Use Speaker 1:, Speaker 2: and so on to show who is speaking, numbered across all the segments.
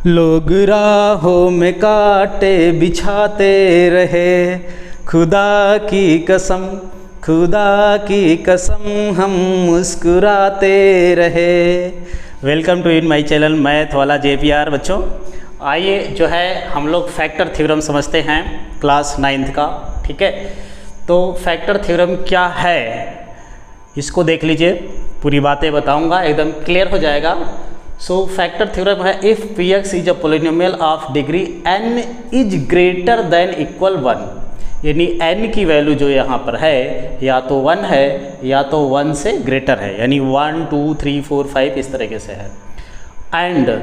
Speaker 1: लोग राहों में कांटे बिछाते रहे, खुदा की कसम हम मुस्कुराते रहे। Welcome to in my channel math वाला JPR। बच्चों आइए जो है हम लोग फैक्टर थ्योरम समझते हैं क्लास 9th का। ठीक है, तो फैक्टर थ्योरम क्या है इसको देख लीजिए, पूरी बातें बताऊंगा, एकदम क्लियर हो जाएगा। सो फैक्टर थ्योरम है if Px is a polynomial of degree n is greater than equal 1, यानी n की वैल्यू जो यहाँ पर है या तो 1 है या तो 1 से ग्रेटर है, यानी 1 2 3 4 5 इस तरीके से है। And a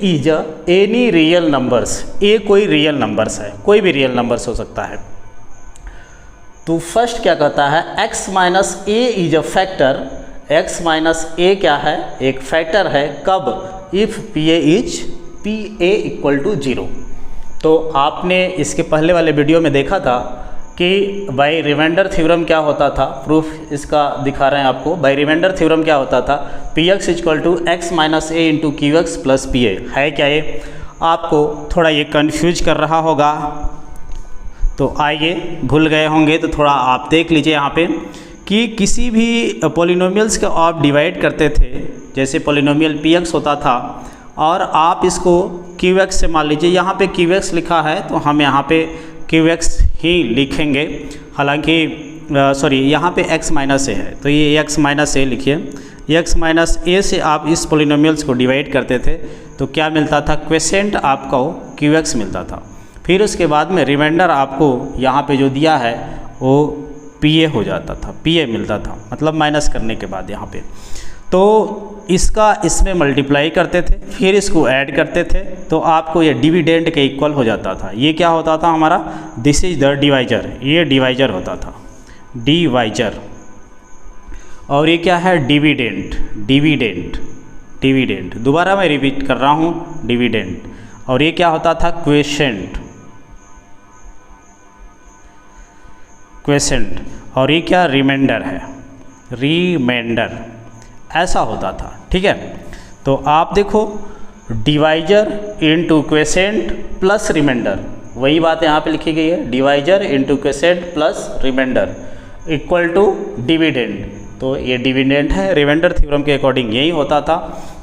Speaker 1: is any real numbers, a कोई रियल नंबर्स है, कोई भी रियल नंबर्स हो सकता है। तो फर्स्ट क्या कहता है, x minus a is a factor, x minus a क्या है, एक फैक्टर है। कब? If pa equal to 0। तो आपने इसके पहले वाले वीडियो में देखा था कि बाय रिमाइंडर थ्योरम क्या होता था, प्रूफ इसका दिखा रहे हैं आपको। बाय रिमाइंडर थ्योरम क्या होता था, px equal to x minus a into qx plus pa। है क्या ये? आपको थोड़ा ये कन्फ्यूज कर रहा होगा, तो आइए, भूल गए होंगे तो थोड़ा आप देख लीजिए यहाँ पे कि किसी भी पोलिनोमियल्स को आप डिवाइड करते थे, जैसे पोलिनोमियल px होता था और आप इसको qx से मान लीजिए, यहाँ पे qx लिखा है तो हम यहाँ पे qx ही लिखेंगे। हालांकि सॉरी, यहाँ पे x माइनस a है तो ये x माइनस a लिखिए। x माइनस a से आप इस पोलिनोमियल्स को डिवाइड करते थे तो क्या मिलता था, क्वेसेंट आपको qx मिलता था। फिर उसके बाद में रिमाइंडर आपको यहाँ पे जो दिया है वो pa हो जाता था, pa मिलता था, मतलब माइनस करने के बाद यहाँ पे। तो इसका इसमें मल्टीप्लाई करते थे, फिर इसको ऐड करते थे तो आपको ये डिविडेंड के इक्वल हो जाता था। ये क्या होता था हमारा, दिस इज द डिवाइजर, ये डिवाइजर होता था, डिवाइजर। और ये क्या है, डिविडेंड। दोबारा मैं रिपीट कर रहा हूँ, डिविडेंड। और ये क्या होता था, क्वेसेंट। और ये क्या, रिमाइंडर है, रिमाइंडर ऐसा होता था। ठीक है, तो आप देखो divisor into quotient plus reminder, वही बात यहाँ पे लिखी गई है, divisor into quotient plus reminder equal to dividend. तो ये डिविडेंड है, रिमाइंडर थ्योरम के अकॉर्डिंग यही होता था।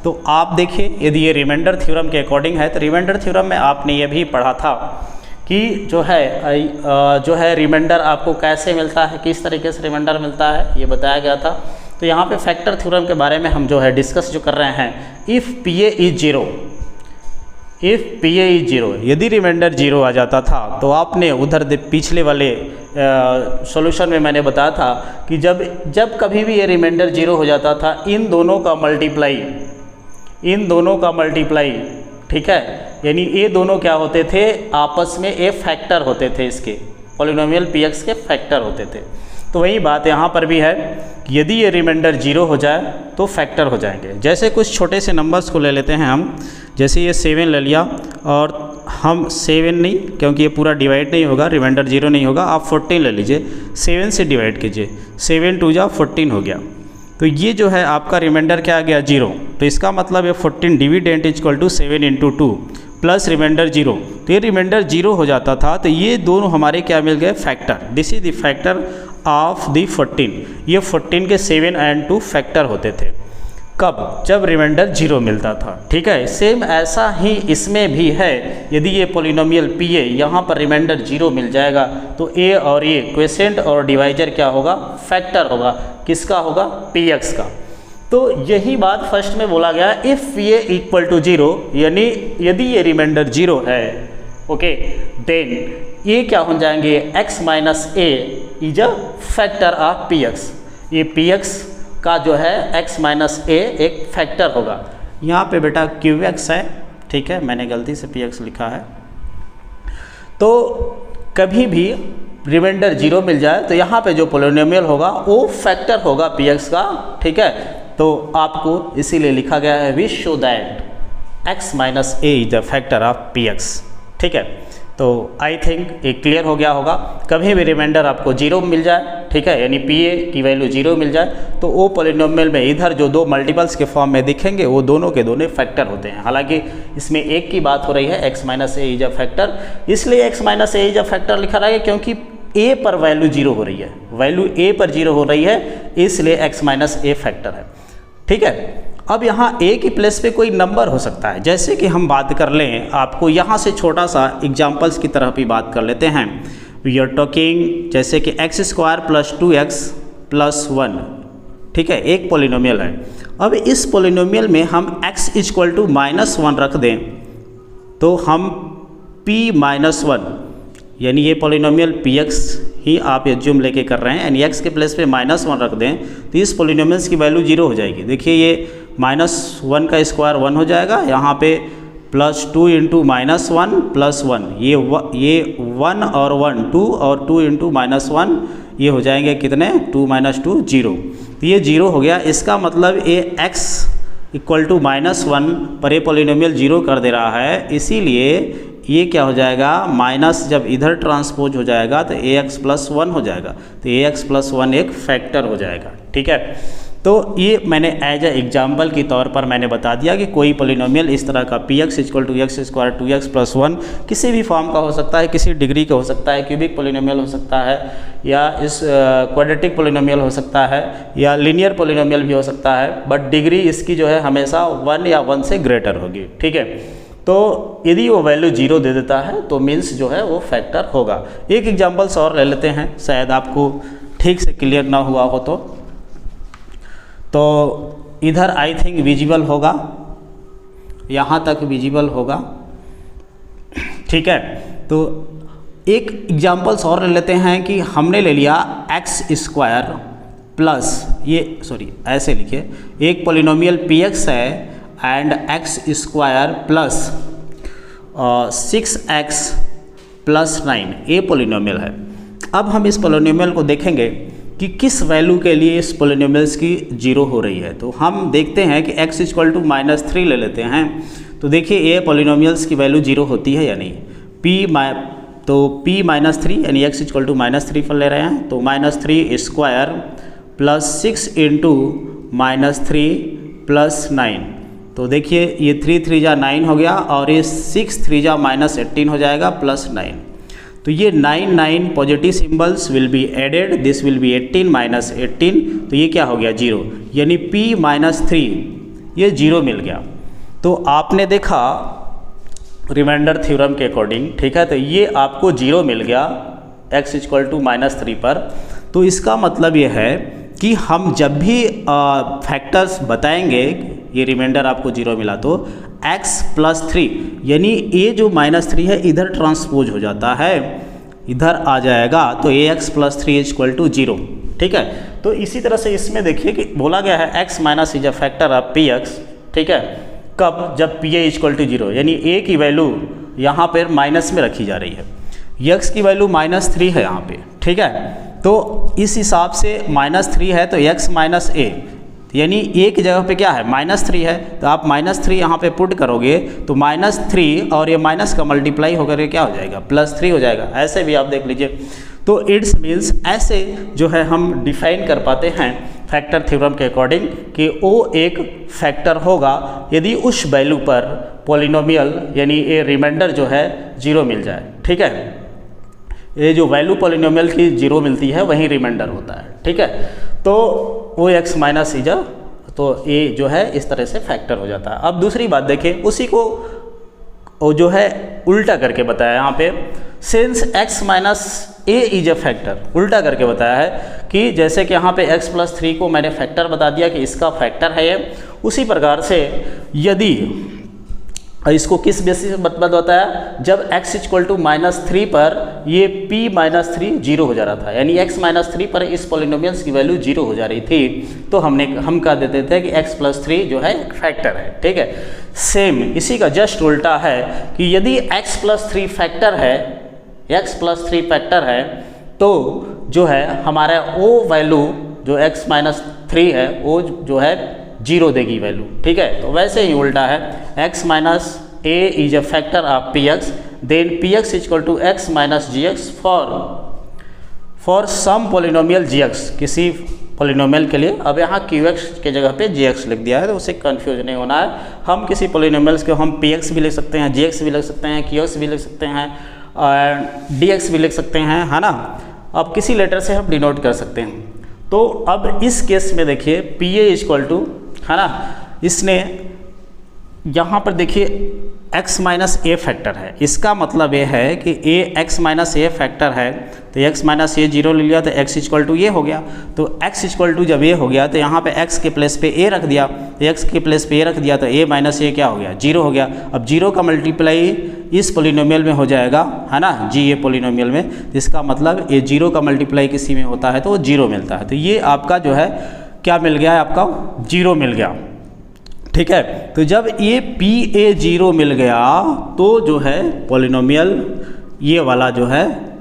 Speaker 1: तो आप देखिए, यदि ये रिमाइंडर थ्योरम के अकॉर्डिंग है तो रिमाइंडर थ्योरम में आपने ये भी पढ़ा था कि जो है रिमाइंडर आपको कैसे मिलता है, किस तरीके से रिमाइंडर मिलता है, ये बताया गया था। तो यहाँ पे फैक्टर थ्योरम के बारे में हम जो है डिस्कस जो कर रहे हैं, इफ़ pa इज 0, यदि रिमाइंडर 0 आ जाता था तो आपने उधर पिछले वाले सॉल्यूशन में मैंने बताया था कि जब कभी भी ये रिमाइंडर 0 हो जाता था, इन दोनों का मल्टीप्लाई, ठीक है, यानी ये दोनों क्या होते थे, आपस में ए फैक्टर होते थे, इसके पोलिनोमियल px के फैक्टर होते थे। तो वही बात यहाँ पर भी है, यदि ये रिमाइंडर 0 हो जाए तो फैक्टर हो जाएंगे। जैसे कुछ छोटे से नंबर्स को ले लेते हैं हम, जैसे ये 7 ले लिया, और हम 7 नहीं, क्योंकि ये पूरा डिवाइड नहीं होगा, रिमाइंडर 0 नहीं होगा, आप 14 ले लीजिए, 7 से डिवाइड कीजिए, 7 2 जा 14 हो गया। तो ये जो है आपका रिमाइंडर क्या आ गया, 0। तो इसका मतलब ये 14 dividend equal to 7 into 2 plus reminder 0। तो ये रिमाइंडर 0 हो जाता था, तो ये दोनों हमारे क्या मिल गए, factor. This is the factor of the 14। ये 14 के 7 एंड 2 फैक्टर होते थे। कब? जब रिमाइंडर 0 मिलता था। ठीक है, सेम ऐसा ही इसमें भी है। यदि ये पोलिनोमियल pa यहाँ पर रिमाइंडर 0 मिल जाएगा तो a और ये क्वेसेंट और डिवाइजर क्या होगा, फैक्टर होगा। किसका होगा, px का। तो यही बात फर्स्ट में बोला गया, इफ़ pa इक्वल टू 0, यानी यदि ये रिमाइंडर 0 है, ओके, देन ये क्या हो जाएंगे, x minus a is a factor of px। ये px का जो है x माइनस a एक फैक्टर होगा। यहाँ पे बेटा qx है, ठीक है, मैंने गलती से px लिखा है। तो कभी भी रिमाइंडर 0 मिल जाए तो यहाँ पे जो पोलिनोमियल होगा वो फैक्टर होगा px का। ठीक है, तो आपको इसीलिए लिखा गया है, we show that x minus a is the factor of px। ठीक है, तो आई थिंक ये क्लियर हो गया होगा। कभी भी रिमाइंडर आपको 0 मिल जाए, ठीक है, यानी पी ए की वैल्यू 0 मिल जाए तो वो पॉलिनोमियल में इधर जो दो मल्टीपल्स के फॉर्म में दिखेंगे वो दोनों के दोनों फैक्टर होते हैं। हालांकि इसमें एक की बात हो रही है, x minus A is a factor, इसलिए x minus A is a factor लिखा रहा है क्योंकि a पर वैल्यू 0 हो रही है, वैल्यू a पर 0 हो रही है, इसलिए x माइनस ए फैक्टर है। ठीक है, अब यहाँ a की प्लेस पे कोई नंबर हो सकता है, जैसे कि हम बात कर लें, आपको यहाँ से छोटा सा एग्जाम्पल्स की तरह भी बात कर लेते हैं। वी आर टॉकिंग जैसे कि x square plus 2x plus 1, ठीक है, एक पॉलिनोमियल है। अब इस पॉलिनोमियल में हम x इक्वल टू -1 रख दें तो हम p माइनस 1 यानी ये पॉलिनोमियल px ही आप एज्यूम लेके कर रहे हैं, यानी x के प्लेस पे -1 रख दें तो इस पॉलिनोमियल्स की वैल्यू 0 हो जाएगी। देखिए ये -1 का स्क्वायर 1 हो जाएगा, यहाँ पे +2 इंटू -1 प्लस 1, ये 1 और 1 2 और 2 इंटू -1 ये हो जाएंगे कितने, 2 - 2 0, तो ये 0 हो गया। इसका मतलब ये x इक्वल टू -1 पर ये पॉलिनोमियल 0 कर दे रहा है, इसीलिए ये क्या हो जाएगा, माइनस जब इधर ट्रांसपोज हो जाएगा तो ax प्लस 1 हो जाएगा, तो ax प्लस 1 एक फैक्टर हो जाएगा। ठीक है, तो ये मैंने एज ए एग्जाम्पल के तौर पर मैंने बता दिया कि कोई पॉलिनोमियल इस तरह का px equal to x square 2x plus 1 किसी भी फॉर्म का हो सकता है, किसी डिग्री का हो सकता है, क्यूबिक पॉलिनोमियल हो सकता है, या इस क्वाड्रेटिक पॉलिनोमियल हो सकता है, या लीनियर पॉलिनोमियल भी हो सकता है, बट डिग्री इसकी जो है हमेशा 1 या 1 से ग्रेटर होगी। ठीक है, तो यदि वो वैल्यू 0 दे देता है तो मीन्स जो है वो फैक्टर होगा। एक एग्जाम्पल्स और ले लेते हैं, शायद आपको ठीक से क्लियर ना हुआ हो तो इधर आई थिंक विजिबल होगा, यहाँ तक विजिबल होगा। ठीक है, तो एक एग्जाम्पल्स और ले लेते हैं कि हमने ले लिया एक्स स्क्वायर प्लस, ये सॉरी ऐसे लिखिए, एक पॉलिनोमियल px है and x square plus 6x plus 9 ये पॉलिनोमियल है। अब हम इस पॉलिनोमियल को देखेंगे कि किस वैल्यू के लिए इस पॉलिनोमियल्स की 0 हो रही है। तो हम देखते हैं कि x इक्वल टू -3 ले लेते हैं, तो देखिए ये पॉलिनोमियल्स की वैल्यू 0 होती है या नहीं। p -3 यानी x इक्वल टू -3 पर ले रहे हैं, तो -3 स्क्वायर प्लस 6 इंटू -3 प्लस 9, तो देखिए ये 3 3 जा 9 हो गया और ये 6 3 जा -18 हो जाएगा प्लस 9, तो ये 9 positive symbols will be added, this will be 18 -18, तो ये क्या हो गया 0, यानी p -3 ये 0 मिल गया। तो आपने देखा रिमाइंडर थ्योरम के अकॉर्डिंग, ठीक है, तो ये आपको 0 मिल गया x इक्वल टू -3 पर। तो इसका मतलब ये है कि हम जब भी फैक्टर्स बताएंगे, ये रिमाइंडर आपको 0 मिला तो x प्लस 3 यानी ये जो -3 है इधर ट्रांसपोज हो जाता है, इधर आ जाएगा, तो ax प्लस 3 इक्वल टू 0। ठीक है, तो इसी तरह से इसमें देखिए कि बोला गया है x minus is a factor of px। ठीक है, कब, जब pa इक्वल टू 0 यानी a की वैल्यू यहाँ पर माइनस में रखी जा रही है, x की वैल्यू -3 है यहाँ पे। ठीक है, तो इस हिसाब से -3 है तो x माइनस a यानी a की जगह पे क्या है -3 है, तो आप -3 यहाँ पे पुट करोगे तो -3 और ये माइनस का मल्टीप्लाई होकर के क्या हो जाएगा, +3 हो जाएगा। ऐसे भी आप देख लीजिए, तो इट्स मीन्स ऐसे जो है हम डिफाइन कर पाते हैं फैक्टर थ्योरम के अकॉर्डिंग कि वो एक फैक्टर होगा यदि उस वैल्यू पर पॉलिनोमियल यानी ये रिमाइंडर जो है 0 मिल जाए। ठीक है, ये जो वैल्यू पॉलिनोमियल की 0 मिलती है वही रिमाइंडर होता है। ठीक है, तो वो x माइनस इज, तो ये जो है इस तरह से फैक्टर हो जाता है। अब दूसरी बात देखें, उसी को वो जो है उल्टा करके बताया यहाँ पे, since x minus A is a factor, उल्टा करके बताया है कि जैसे कि यहाँ पे x प्लस 3 को मैंने फैक्टर बता दिया कि इसका फैक्टर है ये, उसी प्रकार से यदि इसको किस बेसिस पर बताया, जब x इक्वल टू -3 पर ये p -3 0 हो जा रहा था, यानी x -3 पर इस पॉलिनोमियल्स की वैल्यू 0 हो जा रही थी, तो हम कह देते थे कि x प्लस 3 जो है एक फैक्टर है। ठीक है, सेम इसी का जस्ट उल्टा है कि यदि x प्लस 3 फैक्टर है, x प्लस 3 फैक्टर है, तो जो है हमारा वो वैल्यू जो x -3 है वो जो है 0 देगी वैल्यू। ठीक है, तो वैसे ही उल्टा है, x minus a is a factor of px, then px equal to x minus gx for some polynomial gx, किसी पोलिनोमियल के लिए। अब यहाँ qx के जगह पे gx लिख दिया है, तो उससे कंफ्यूज नहीं होना है। हम किसी पोलिनोमियल्स को हम px भी लिख सकते हैं, gx भी लिख सकते हैं, qx भी लिख सकते हैं और dx भी लिख सकते हैं, है ना। अब किसी लेटर से हम डिनोट कर सकते हैं। तो अब इस केस में देखिए pa इक्वल टू, है ना, इसने यहाँ पर देखिए x माइनस ए फैक्टर है। इसका मतलब ये है कि x माइनस ए फैक्टर है, तो x माइनस ए 0 ले लिया तो x इक्वल टू ये हो गया। तो x इक्वल टू जब ये हो गया तो यहाँ पे x के प्लेस पे a रख दिया, तो x के प्लेस पे a रख दिया तो a माइनस ए क्या हो गया, 0 हो गया। अब 0 का मल्टीप्लाई इस पोलिनोमियल में हो जाएगा, है ना, जी ये पोलिनोमियल में। इसका मतलब ये 0 का मल्टीप्लाई किसी में होता है तो वो 0 मिलता है। तो ये आपका जो है क्या मिल गया है, आपका 0 मिल गया, ठीक है। तो जब ये pa 0 मिल गया तो जो है पोलिनोमियल ये वाला जो है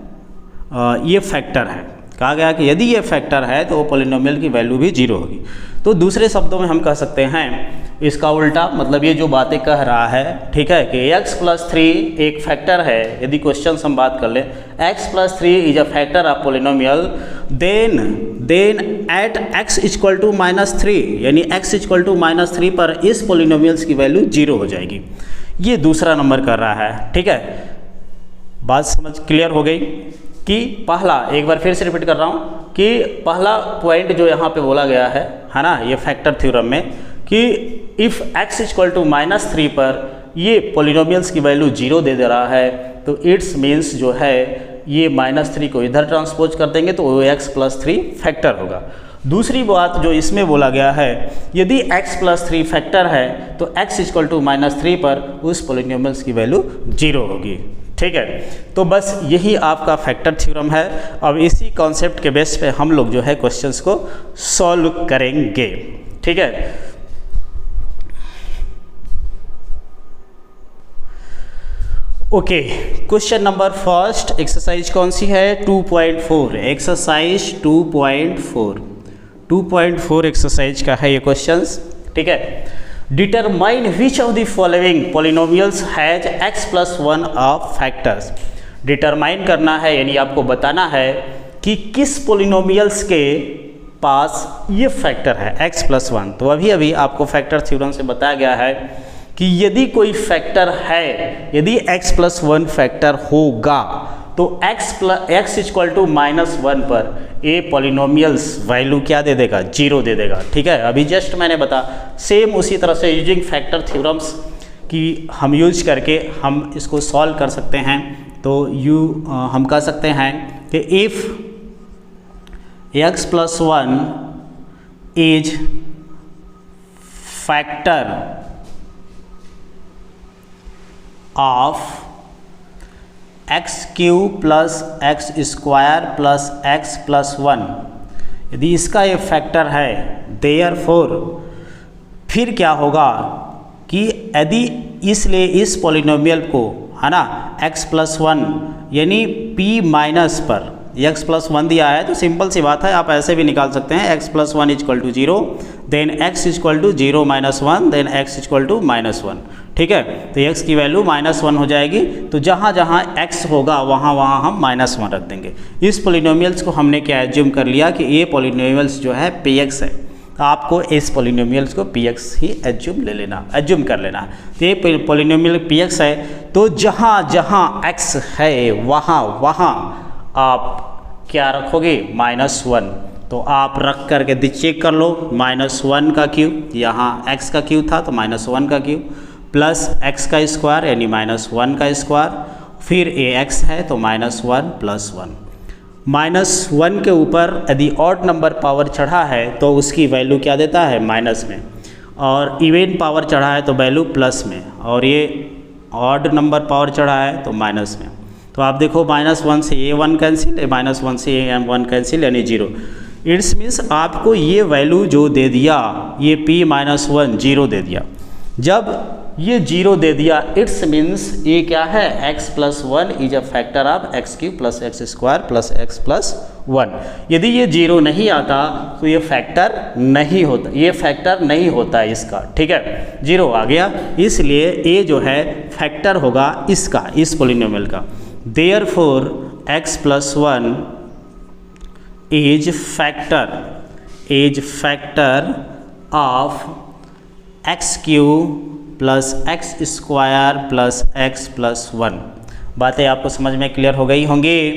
Speaker 1: ये फैक्टर है। कहा गया कि यदि ये फैक्टर है तो वो पोलिनोमियल की वैल्यू भी 0 होगी। तो दूसरे शब्दों में हम कह सकते हैं इसका उल्टा, मतलब ये जो बातें कह रहा है, ठीक है, कि x + 3 एक फैक्टर है। यदि क्वेश्चन हम बात कर लें x + 3 is a factor of polynomial, then at x equal to -3, यानी x इक्वल टू -3 पर इस पोलिनोमियल्स की वैल्यू 0 हो जाएगी। ये दूसरा नंबर कर रहा है, ठीक है। बात समझ क्लियर हो गई कि पहला, एक बार फिर से रिपीट कर रहा हूँ कि पहला पॉइंट जो यहाँ पे बोला गया है ना, ये फैक्टर थ्योरम में, कि इफ़ x इक्वल टू -3 पर ये पोलिनोमियल्स की वैल्यू 0 दे रहा है, तो इट्स मीन्स जो है ये -3 को इधर ट्रांसपोज कर देंगे तो वो x + 3 फैक्टर होगा। दूसरी बात जो इसमें बोला गया है, यदि x + 3 फैक्टर है तो x इक्वल टू -3 पर उस पोलिनोमियल्स की वैल्यू 0 होगी, ठीक है। तो बस यही आपका फैक्टर थ्योरम है। अब इसी कॉन्सेप्ट के बेस पे हम लोग जो है क्वेश्चंस को सॉल्व करेंगे, ठीक है। Okay, question number first, exercise कौन सी है, 2.4, एक्सरसाइज 2.4 एक्सरसाइज का है ये क्वेश्चंस, ठीक है। Determine which of the following polynomials has x + 1 of factors. Determine करना है, यानी आपको बताना है कि किस पोलिनोमियल्स के पास ये फैक्टर है x + 1। तो अभी आपको फैक्टर थ्योरम से बताया गया है कि यदि कोई फैक्टर है, यदि x + 1 फैक्टर होगा तो x इक्वल टू -1 पर ए पोलिनोमियल्स वैल्यू क्या दे देगा, 0 दे देगा, ठीक है। अभी जस्ट मैंने सेम उसी तरह से यूजिंग फैक्टर थ्योरम्स की हम यूज करके हम इसको सॉल्व कर सकते हैं। तो हम कह सकते हैं कि if x + 1 is factor of x³ + x² + x + 1, यदि इसका ये फैक्टर है, देयरफॉर फिर क्या होगा कि यदि इसलिए इस पोलिनोमियल को, है ना, x + 1 यानी p- पर x + 1 दिया है, तो सिंपल सी बात है, आप ऐसे भी निकाल सकते हैं x + 1 = 0, then x equal to 0 - 1, then x equal to -1, ठीक है। तो x की वैल्यू -1 हो जाएगी। तो जहाँ जहाँ x होगा वहाँ हम -1 रख देंगे। इस पोलिनोमियल्स को हमने क्या एज्यूम कर लिया कि ये पोलिनोमियल्स जो है px है, तो आपको इस पोलिनोमियल्स को px ही एज्यूम कर लेना। तो ये पोलिनोमियल px है, तो जहाँ जहाँ x है वहाँ आप क्या रखोगे, -1। तो आप रख करके चेक कर लो, -1 का क्यूब, यहाँ x का क्यूब था तो -1 का क्यूब, प्लस x का स्क्वायर यानी -1 का स्क्वायर, फिर ax है तो -1 + 1। -1 के ऊपर यदि ऑड नंबर पावर चढ़ा है तो उसकी वैल्यू क्या देता है, माइनस में, और इवन पावर चढ़ा है तो वैल्यू प्लस में, और ये ऑड नंबर पावर चढ़ा है तो माइनस में। तो आप देखो -1 से ये 1 कैंसिल, -1 से ये 1 कैंसिल, यानी 0। इट्स मीन्स आपको ये वैल्यू जो दे दिया, ये p-1 0 दे दिया। जब ये 0 दे दिया, इट्स मीन्स ये क्या है, x + 1 is a factor of x³ + x² + x + 1। यदि ये 0 नहीं आता तो ये फैक्टर नहीं होता, ये फैक्टर नहीं होता है इसका, ठीक है। 0 आ गया, इसलिए ये जो है फैक्टर होगा इसका, इस पोलिनोमियल का। Therefore x + 1 is factor of x cube plus x square plus x plus 1। बातें आपको समझ में क्लियर हो गई होंगी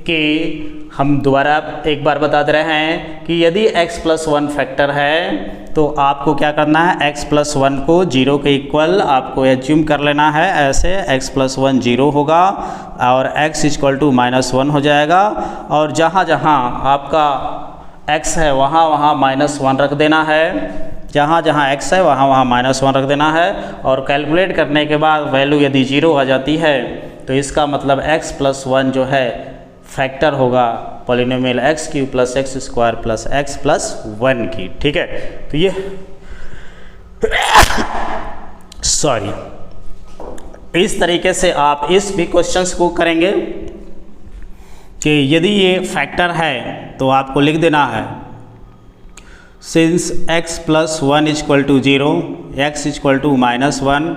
Speaker 1: कि हम दोबारा एक बार बता दे रहे हैं कि यदि x प्लस 1 फैक्टर है तो आपको क्या करना है, x प्लस 1 को 0 के इक्वल आपको एज्यूम कर लेना है। ऐसे x प्लस 1 0 होगा और x इक्वल टू -1 हो जाएगा, और जहाँ जहाँ आपका x है वहाँ वहाँ -1 रख देना है, जहाँ जहाँ x है वहाँ वहाँ -1 रख देना है। और कैलकुलेट करने के बाद वैल्यू यदि 0 आ जाती है तो इसका मतलब x प्लस 1 जो है फैक्टर होगा polynomial x cube plus x square plus x plus 1 की। ठीक है, तो ये सॉरी इस तरीके से आप इस भी क्वेश्चंस को करेंगे कि यदि ये फैक्टर है तो आपको लिख देना है since x plus 1 equal to 0 x equal to -1,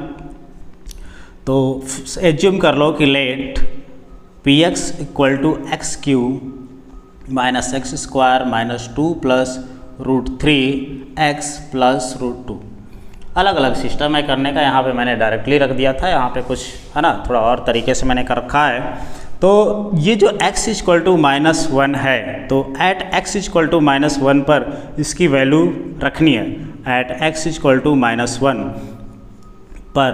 Speaker 1: तो एज्यूम कर लो कि let P X equal to X cube minus X square minus 2 plus √3 X plus √2। अलग अलग सिस्टम है करने का, यहाँ पे मैंने डायरेक्टली रख दिया था, यहाँ पे कुछ है ना थोड़ा और तरीके से मैंने कर रखा है। तो ये जो x इक्वल टू -1 है तो एट x इक्वल टू -1 पर इसकी वैल्यू रखनी है। एट x इक्वल टू -1 पर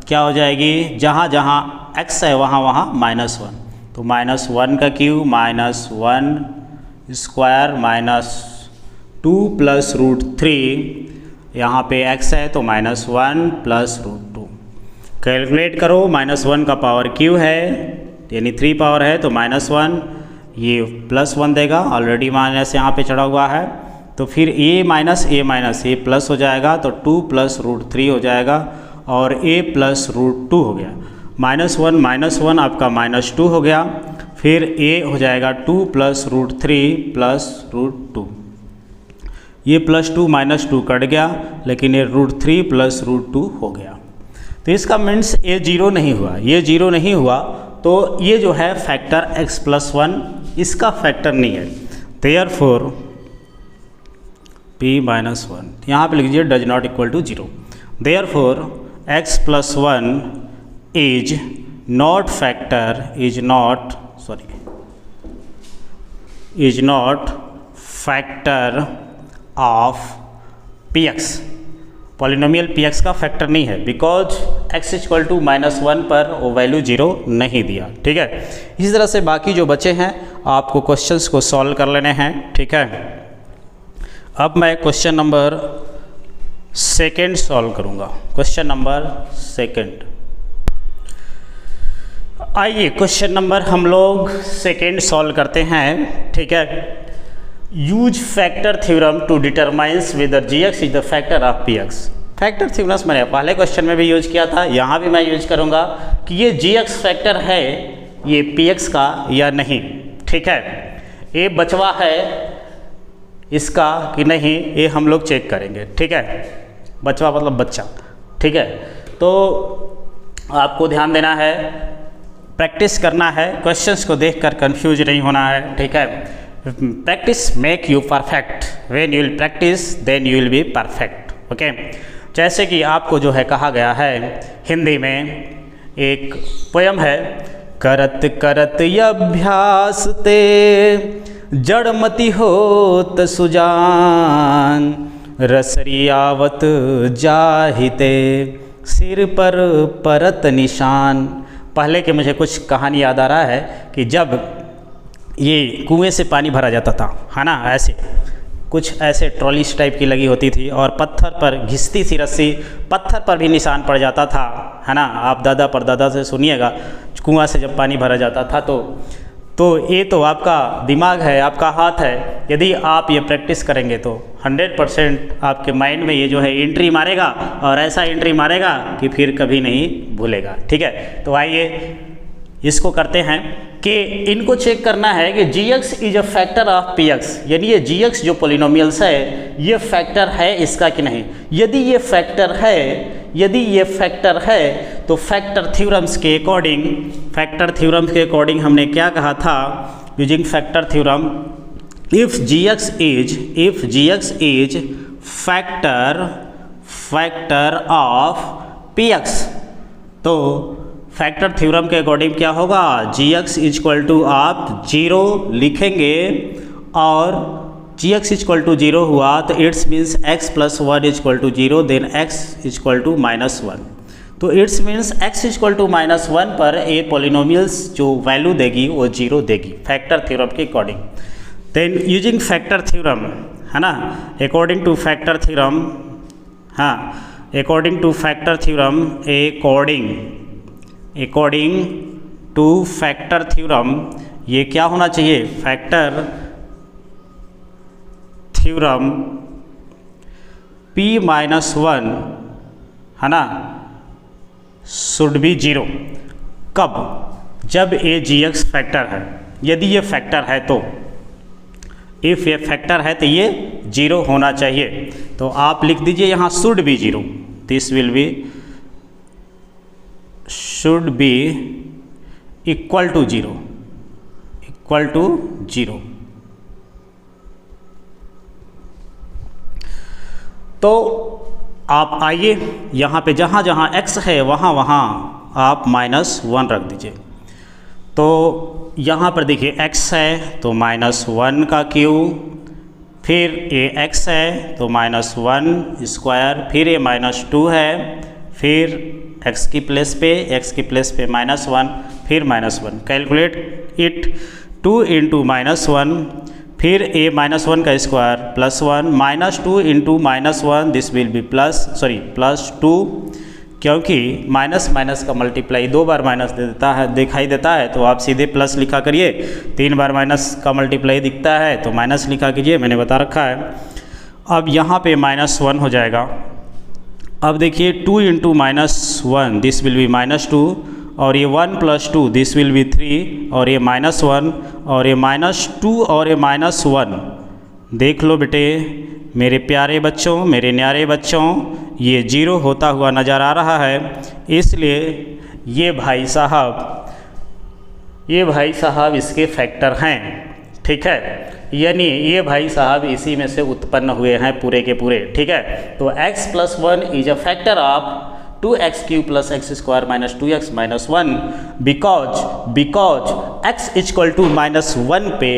Speaker 1: क्या हो जाएगी, जहाँ जहाँ x है वहाँ वहाँ -1, तो -1 का क्यूब -1 स्क्वायर -2 प्लस √3, यहाँ पे x है तो -1 प्लस √2। कैलकुलेट करो, -1 का पावर क्यू है यानी 3 पावर है तो -1, ये +1 देगा, ऑलरेडी माइनस यहाँ पे चढ़ा हुआ है। तो फिर a माइनस ये प्लस हो जाएगा तो 2 प्लस √3 हो जाएगा और a प्लस √2 हो गया। -1 आपका -2 हो गया, फिर a हो जाएगा 2 प्लस √3 प्लस √2। ये +2 -2 कट गया लेकिन ये √3 प्लस √2 हो गया। तो इसका मीन्स ये 0 नहीं हुआ, ये 0 नहीं हुआ तो ये जो है फैक्टर x प्लस 1 इसका फैक्टर नहीं है। देयरफॉर p माइनस 1 यहाँ पे लिख दीजिए does not equal to 0। Therefore x plus 1 is not factor of px। Polynomial px का फैक्टर नहीं है बिकॉज x इक्वल टू -1 पर वो वैल्यू 0 नहीं दिया। ठीक है, इसी तरह से बाकी जो बचे हैं आपको क्वेश्चंस को सॉल्व कर लेने हैं। ठीक है, अब मैं क्वेश्चन नंबर 2 सॉल्व करूंगा। क्वेश्चन नंबर 2, आइए क्वेश्चन नंबर हम लोग 2 सॉल्व करते हैं। ठीक है, use factor theorem to determines whether gx is the factor of px। Factor theorem मैंने पहले क्वेश्चन में भी यूज किया था, यहाँ भी मैं यूज करूँगा कि ये gx फैक्टर है ये px का या नहीं। ठीक है, ये बचवा है इसका कि नहीं ये हम लोग चेक करेंगे। ठीक है, बचवा मतलब बच्चा। ठीक है, तो आपको ध्यान देना है, प्रैक्टिस करना है, क्वेश्चंस को देखकर कंफ्यूज नहीं होना है। ठीक है, practice make you perfect, when you will practice then you will be perfect. Okay, जैसे कि आपको जो है कहा गया है हिंदी में एक पोयम है, करत करत अभ्यास ते जड़मति होत सुजान, रसरी आवत जाहिते सिर पर परत निशान। पहले के मुझे कुछ कहानी याद आ रहा है कि जब ये कुएं से पानी भरा जाता था, है ना, ऐसे कुछ ऐसे ट्रॉलीस टाइप की लगी होती थी और पत्थर पर घिसती सी रस्सी, पत्थर पर भी निशान पड़ जाता था, है ना। आप दादा परदादा से सुनिएगा, कुआं से जब पानी भरा जाता था तो ये तो आपका दिमाग है, आपका हाथ है। यदि आप ये प्रैक्टिस करेंगे तो 100% आपके माइंड में ये जो है एंट्री मारेगा और ऐसा एंट्री मारेगा कि फिर कभी नहीं भूलेगा। ठीक है, तो आइए इसको करते हैं कि इनको चेक करना है कि gx is a factor of px, यानी ये gx जो पोलिनोमियल्स है ये फैक्टर है इसका कि नहीं। यदि ये फैक्टर है तो फैक्टर थ्योरम्स के अकॉर्डिंग हमने क्या कहा था, using factor theorem if G X is factor of P X, तो फैक्टर थ्योरम के अकॉर्डिंग क्या होगा, G X is equal to आप 0 लिखेंगे और G X is equal to 0 हुआ तो it's means x plus 1 is equal to 0, then x is equal to -1। तो it's means x is equal to -1 पर ए पॉलिनोमियल्स जो वैल्यू देगी वो 0 देगी फैक्टर थ्योरम के according. Then using factor theorem, है ना, अकॉर्डिंग टू फैक्टर थ्योरम, हाँ, according to factor theorem, according to factor theorem, ये क्या होना चाहिए, फैक्टर थ्योरम p-1, है ना, शुड बी 0। कब, जब ए जी एक्स फैक्टर है, यदि ये फैक्टर है तो, इफ़ ये फैक्टर है तो ये 0 होना चाहिए। तो आप लिख दीजिए यहाँ should be 0, this will be should be equal to 0, equal to 0। तो आप आइए यहाँ पे जहाँ जहाँ x है वहाँ वहाँ आप -1 रख दीजिए। तो यहाँ पर देखिए x है तो -1 का क्यूब, फिर ये x है तो -1 स्क्वायर, फिर ये -2 है, फिर x की प्लेस पे -1, फिर -1, कैलकुलेट इट, 2 × -1, फिर a -1 का स्क्वायर +1, -2 × -1 दिस विल बी +2, क्योंकि माइनस माइनस का मल्टीप्लाई 2 बार माइनस दे देता है, दिखाई देता है, तो आप सीधे प्लस लिखा करिए। 3 बार माइनस का मल्टीप्लाई दिखता है तो माइनस लिखा कीजिए, मैंने बता रखा है। अब यहाँ पे -1 हो जाएगा। अब देखिए 2 × -1 दिस विल बी -2, और ये 1 + 2 दिस विल बी 3, और ये -1 और ये -2 और ये -1। देख लो बेटे मेरे प्यारे बच्चों, मेरे न्यारे बच्चों, ये 0 होता हुआ नज़र आ रहा है, इसलिए ये भाई साहब इसके फैक्टर हैं, ठीक है, यानी ये भाई साहब इसी में से उत्पन्न हुए हैं पूरे के पूरे, ठीक है। तो x + 1 is a factor of 2x³ + x² - 2x - 1, because x = -1 पे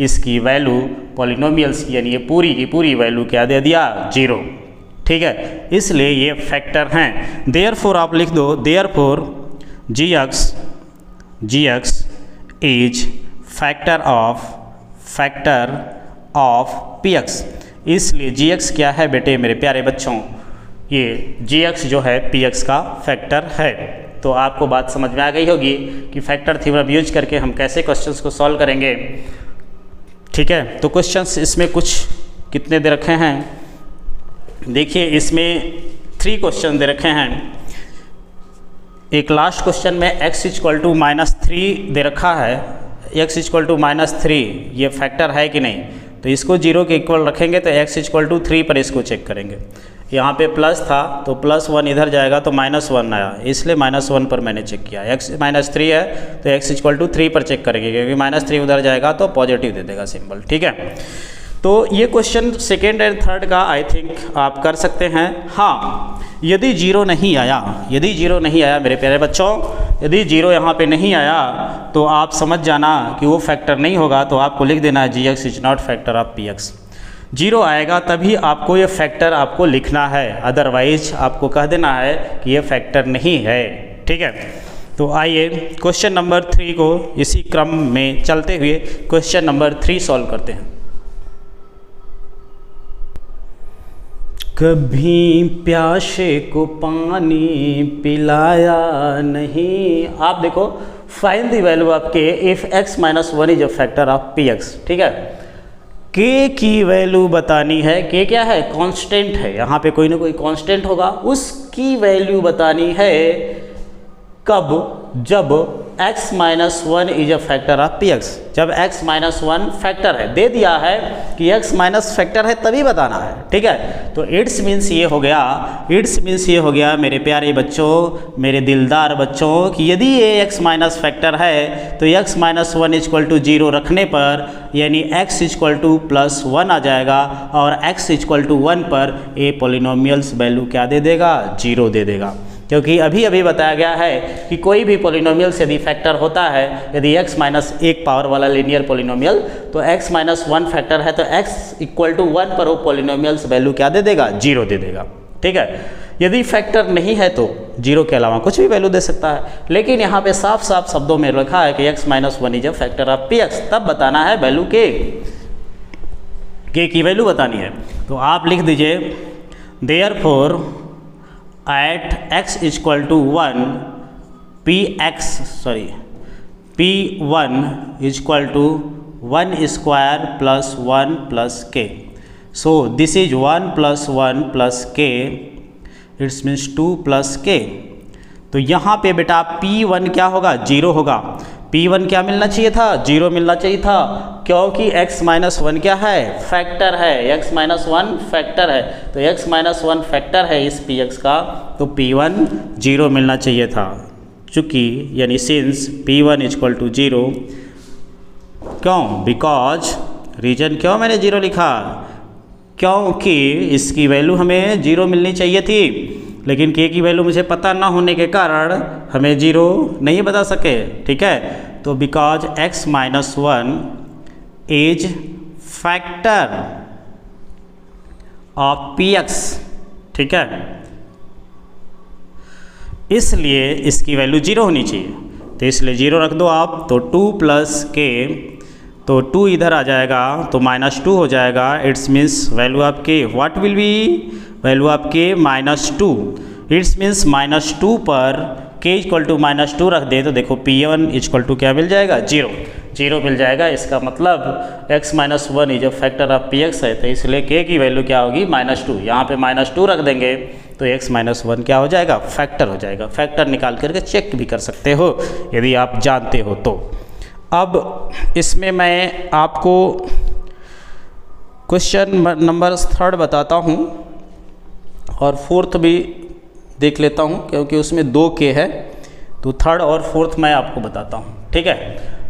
Speaker 1: इसकी वैल्यू पॉलिनोमियल्स यानी ये पूरी की पूरी वैल्यू क्या दे दिया, 0, ठीक है, इसलिए ये फैक्टर हैं। देयरफॉर आप लिख दो, therefore gx is factor of px, इसलिए gx क्या है बेटे मेरे प्यारे बच्चों, ये gx जो है px का फैक्टर है। तो आपको बात समझ में आ गई होगी कि फैक्टर थ्योरम यूज करके हम कैसे क्वेश्चंस को सॉल्व करेंगे, ठीक है। तो क्वेश्चंस इसमें कुछ कितने दे रखे हैं, देखिए इसमें 3 क्वेश्चन दे रखे हैं। एक लास्ट क्वेश्चन में x = -3 दे रखा है, x = -3 ये फैक्टर है कि नहीं, तो इसको 0 के इक्वल रखेंगे तो x = 3 पर इसको चेक करेंगे। यहाँ पे प्लस था तो +1 इधर जाएगा तो -1 आया, इसलिए -1 पर मैंने चेक किया। x -3 है तो x = 3 पर चेक करेंगे, क्योंकि -3 उधर जाएगा तो पॉजिटिव दे देगा सिंबल, ठीक है। तो ये क्वेश्चन सेकेंड एंड थर्ड का आई थिंक आप कर सकते हैं। हाँ, यदि 0 नहीं आया मेरे प्यारे बच्चों, यदि 0 यहाँ पे नहीं आया तो आप समझ जाना कि वो फैक्टर नहीं होगा, तो आपको लिख देना है gx is not factor of px। 0 आएगा तभी आपको ये फैक्टर आपको लिखना है, अदरवाइज आपको कह देना है कि ये फैक्टर नहीं है, ठीक है। तो आइए क्वेश्चन नंबर 3 को इसी क्रम में चलते हुए क्वेश्चन नंबर 3 सॉल्व करते हैं। कभी प्यासे को पानी पिलाया नहीं। आप देखो, find the value of k if x - 1 is a factor of px, ठीक है। k की वैल्यू बतानी है, k क्या है, कांस्टेंट है, यहाँ पे कोई ना कोई कांस्टेंट होगा, उसकी वैल्यू बतानी है कब, जब x minus one is a factor of P x. जब x माइनस वन फैक्टर है, दे दिया है कि x माइनस फैक्टर है तभी बताना है, ठीक है। तो इट्स मीन्स ये हो गया मेरे प्यारे बच्चों, मेरे दिलदार बच्चों, कि यदि ये x माइनस फैक्टर है तो x minus one equal to 0 रखने पर यानी x इक्वल टू प्लस 1 आ जाएगा और x इक्वल टू 1 पर ये पॉलिनोमियल्स वैल्यू क्या दे देगा, 0 दे देगा। क्योंकि अभी बताया गया है कि कोई भी पॉलिनोमियल यदि फैक्टर होता है, यदि x माइनस 1 पावर वाला लीनियर पॉलिनोमियल, तो x माइनस 1 फैक्टर है तो x इक्वल टू 1 पर वो पॉलिनोमियल्स वैल्यू क्या दे देगा, 0 दे देगा, ठीक है। यदि फैक्टर नहीं है तो 0 के अलावा कुछ भी वैल्यू दे सकता है, लेकिन यहाँ पे साफ साफ शब्दों में लिखा है कि x minus one is a factor of P x, तब बताना है वैल्यू के की वैल्यू बतानी है। तो आप लिख दीजिए therefore at x equal to 1 p1 equal to 1 square plus 1 plus k. So this is 1 plus 1 plus k, it's means 2 plus k. तो यहाँ पे बेटा p1 क्या होगा, 0 होगा। p1 क्या मिलना चाहिए था, 0 मिलना चाहिए था, क्योंकि x माइनस वन क्या है, फैक्टर है, x माइनस वन फैक्टर है। तो x माइनस वन फैक्टर है इस px का, तो p1 0 मिलना चाहिए था। चूँकि यानी सिंस p1 इक्वल टू 0, क्यों, बिकॉज रीजन क्यों मैंने 0 लिखा, क्योंकि इसकी वैल्यू हमें 0 मिलनी चाहिए थी, लेकिन k की वैल्यू मुझे पता ना होने के कारण हमें 0 नहीं बता सके, ठीक है। तो because x minus one is factor of P x, ठीक है, इसलिए इसकी वैल्यू 0 होनी चाहिए। तो इसलिए 0 रख दो आप। तो 2 प्लस के, तो 2 इधर आ जाएगा तो माइनस 2 हो जाएगा। इट्स मीन्स वैल्यू ऑफ के what will B, value of के माइनस 2। इट्स मीन्स माइनस 2 पर k इक्वल टू माइनस 2 रख दे तो देखो p1 इक्वल टू क्या मिल जाएगा, 0 मिल जाएगा। इसका मतलब x minus one is a factor of P x है, तो इसलिए k की वैल्यू क्या होगी, माइनस 2। यहाँ पे माइनस 2 रख देंगे तो x माइनस वन क्या हो जाएगा, फैक्टर हो जाएगा। फैक्टर निकाल करके चेक भी कर सकते हो यदि आप जानते हो तो। अब इसमें मैं आपको क्वेश्चन नंबर 3 बताता हूँ और 4th भी देख लेता हूँ, क्योंकि उसमें 2 के है, तो 3rd और 4th मैं आपको बताता हूँ, ठीक है।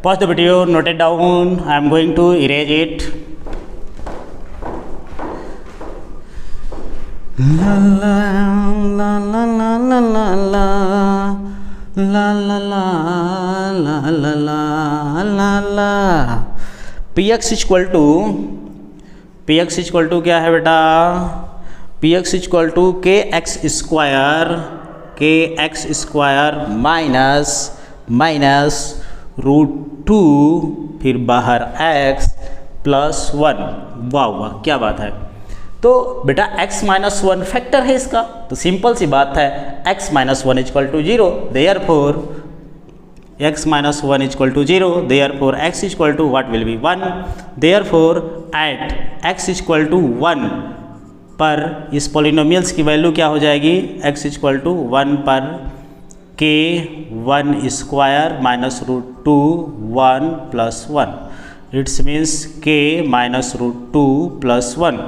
Speaker 1: Pause the video, note it down, I am going to erase it. ला ला ला ला ला ला ला ला ला ला ला ला ला। पी एक्स इक्वल टू क्या है बेटा, P X equal to K X square minus √2 फिर बाहर x प्लस 1। वाह वाह क्या बात है। तो बेटा x माइनस वन फैक्टर है इसका, तो सिंपल सी बात है x minus one equal to 0, therefore x minus one equal to 0, therefore x equal to what will be 1, therefore at x equal to 1 पर इस पॉलिनोमियल्स की वैल्यू क्या हो जाएगी, x इक्वल टू 1 पर k 1 square minus √2 1 plus 1, it's means k minus √2 plus 1।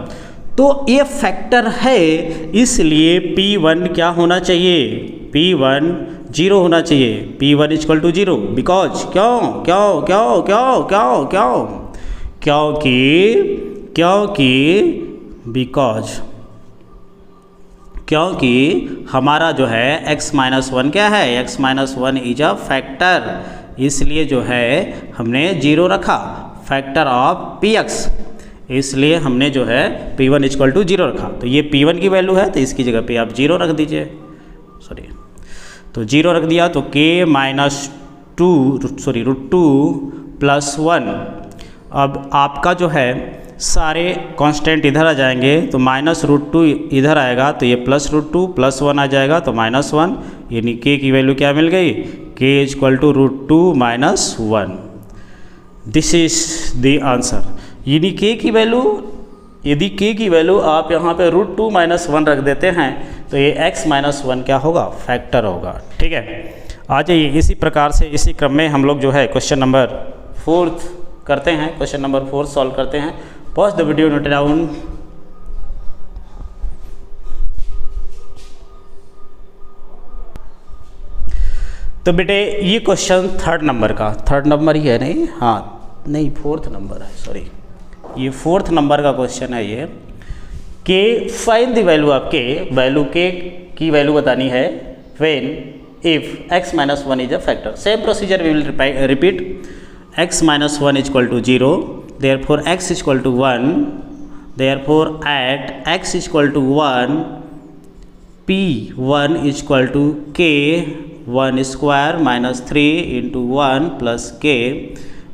Speaker 1: तो ये factor है, इसलिए p1 क्या होना चाहिए, p1 0 होना चाहिए, p1 इक्वल टू 0। बिकॉज क्योंकि हमारा जो है x माइनस वन क्या है, x minus one is a factor, इसलिए जो है हमने 0 रखा, फैक्टर ऑफ पी एक्स, इसलिए हमने जो है p1 इक्वल टू 0 रखा। तो ये p1 की वैल्यू है, तो इसकी जगह पे आप 0 रख दीजिए, तो 0 रख दिया तो k माइनस √2 प्लस 1। अब आपका जो है सारे कांस्टेंट इधर आ जाएंगे, तो माइनस √2 इधर आएगा तो ये प्लस √2 प्लस 1 आ जाएगा तो माइनस 1, यानी k की वैल्यू क्या मिल गई, k equal to √2 minus 1। This is the answer. यानी k की वैल्यू, यदि k की वैल्यू आप यहाँ पे √2 माइनस 1 रख देते हैं तो ये x माइनस 1 क्या होगा, फैक्टर होगा, ठीक है। आ जाइए इसी प्रकार से इसी क्रम में हम लोग जो है क्वेश्चन नंबर 4 करते हैं, क्वेश्चन नंबर 4 सॉल्व करते हैं। Pause the video, note down. तो बेटे ये क्वेश्चन 3rd नंबर का, 3rd नंबर ही है नहीं, हाँ नहीं 4th नंबर है, सॉरी ये 4th नंबर का क्वेश्चन है ये, कि फाइंड द वैल्यू ऑफ के, वैल्यू के की वैल्यू बतानी है when if x minus 1 is a factor. Same procedure we will repeat. x minus 1 is equal to 0, therefore x is equal to 1, therefore at x is equal to 1, p1 is equal to k 1 square minus 3 into 1 plus k,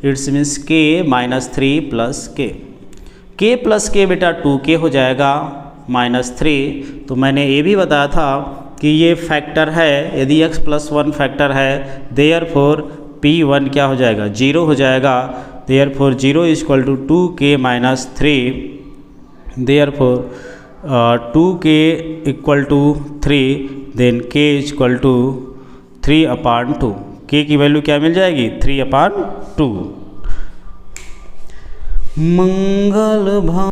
Speaker 1: it means k minus 3 plus k. k plus k बेटा 2k हो जाएगा minus 3। तो मैंने ये भी बताया था कि ये फैक्टर है, यदि x plus 1 फैक्टर है therefore p1 क्या हो जाएगा 0 हो जाएगा, therefore 0 is equal to 2k minus 3, therefore 2k equal to 3, then k is equal to 3/2। k की वैल्यू क्या मिल जाएगी 3/2। मंगल भाव।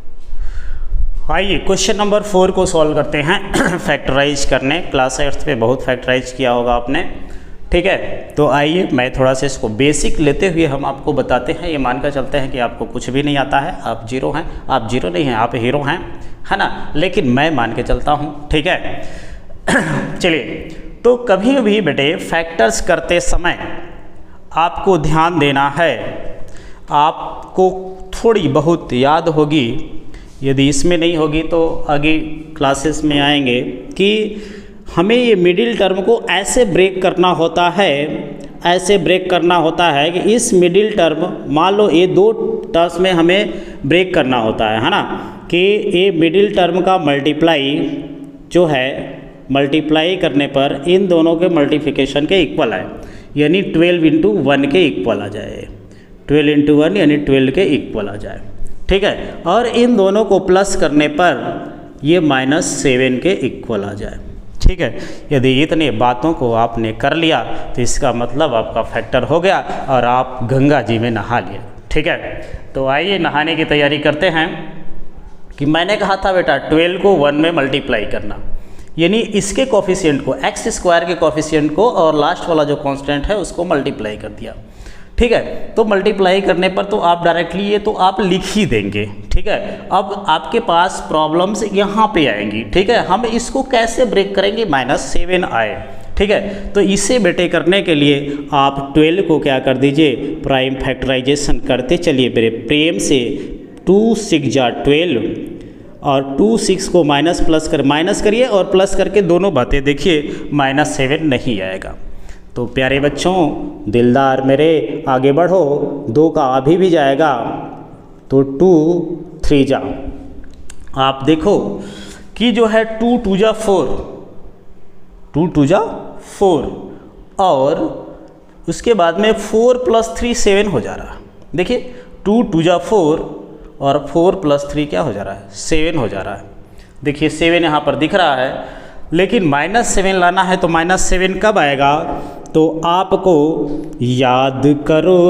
Speaker 1: आइए क्वेश्चन नंबर 4 को सॉल्व करते हैं फैक्टराइज करने। क्लास 8 पे बहुत फैक्टराइज किया होगा आपने, ठीक है। तो आइए मैं थोड़ा सा इसको बेसिक लेते हुए हम आपको बताते हैं। ये मानकर चलते हैं कि आपको कुछ भी नहीं आता है, आप जीरो हैं, आप जीरो नहीं हैं, आप हीरो हैं, है ना, लेकिन मैं मान के चलता हूँ, ठीक है। चलिए, तो कभी भी बेटे फैक्टर्स करते समय आपको ध्यान देना है, आपको थोड़ी बहुत याद होगी, यदि इसमें नहीं होगी तो आगे क्लासेस में आएंगे, कि हमें ये मिडिल टर्म को ऐसे ब्रेक करना होता है, ऐसे ब्रेक करना होता है कि इस मिडिल टर्म, मान लो ये 2 टर्म्स में हमें ब्रेक करना होता है ना, कि ये मिडिल टर्म का मल्टीप्लाई जो है, मल्टीप्लाई करने पर इन दोनों के मल्टीप्लिकेशन के इक्वल है, यानी 12 into 1 के इक्वल आ जाए, 12 into 1 यानी 12 के इक्वल आ जाए, ठीक है। और इन दोनों को प्लस करने पर ये -7 के इक्वल आ जाए, ठीक है। यदि इतने बातों को आपने कर लिया तो इसका मतलब आपका फैक्टर हो गया और आप गंगा जी में नहा लिए, ठीक है। तो आइए नहाने की तैयारी करते हैं। कि मैंने कहा था बेटा 12 को 1 में मल्टीप्लाई करना, यानी इसके कोफिशिएंट को, x² के कोफिशिएंट को और लास्ट वाला जो कांस्टेंट है उसको मल्टीप्लाई कर दिया, ठीक है। तो मल्टीप्लाई करने पर तो आप डायरेक्टली ये तो आप लिख ही देंगे, ठीक है। अब आपके पास प्रॉब्लम्स यहाँ पे आएंगी, ठीक है। हम इसको कैसे ब्रेक करेंगे, -7 आए, ठीक है। तो इसे बेटे करने के लिए आप 12 को क्या कर दीजिए, प्राइम फैक्टराइजेशन करते चलिए मेरे प्रेम से। 2 6 जा 12 और 2 6 को माइनस करिए और प्लस करके दोनों बातें देखिए, -7 नहीं आएगा। तो प्यारे बच्चों, दिलदार मेरे, आगे बढ़ो, 2 का अभी भी जाएगा, तो 2 3 जा, आप देखो कि जो है 2 2 जा 4, 2 2 जा 4, और उसके बाद में 4 + 3 7 हो जा रहा है। देखिए 2 2 जा 4 और 4 + 3 क्या हो जा रहा है, 7 हो जा रहा है। देखिए 7 यहाँ पर दिख रहा है, लेकिन -7 लाना है तो -7 कब आएगा, तो आपको याद करो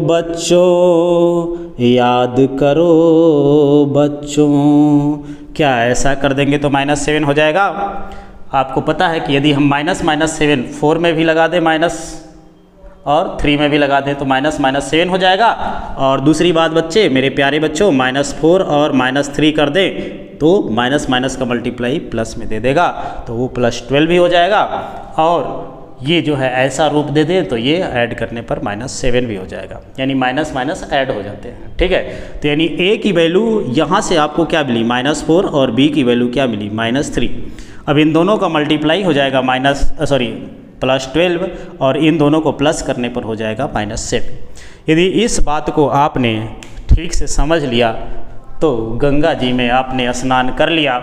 Speaker 1: बच्चों, याद करो बच्चों, क्या ऐसा कर देंगे तो -7 हो जाएगा। आपको पता है कि यदि हम -7 4 में भी लगा दें माइनस और 3 में भी लगा दें तो -7 हो जाएगा। और दूसरी बात बच्चे, मेरे प्यारे बच्चों, -4 और -3 कर दें तो माइनस का मल्टीप्लाई प्लस में दे देगा, तो वो +12 भी हो जाएगा। और ये जो है ऐसा रूप दे दें तो ये ऐड करने पर -7 भी हो जाएगा, यानी माइनस ऐड हो जाते हैं, ठीक है। तो यानी a की वैल्यू यहाँ से आपको क्या मिली, -4, और b की वैल्यू क्या मिली, -3। अब इन दोनों का मल्टीप्लाई हो जाएगा +12, और इन दोनों को प्लस करने पर हो जाएगा -7। यदि इस बात को आपने ठीक से समझ लिया तो गंगा जी में आपने स्नान कर लिया।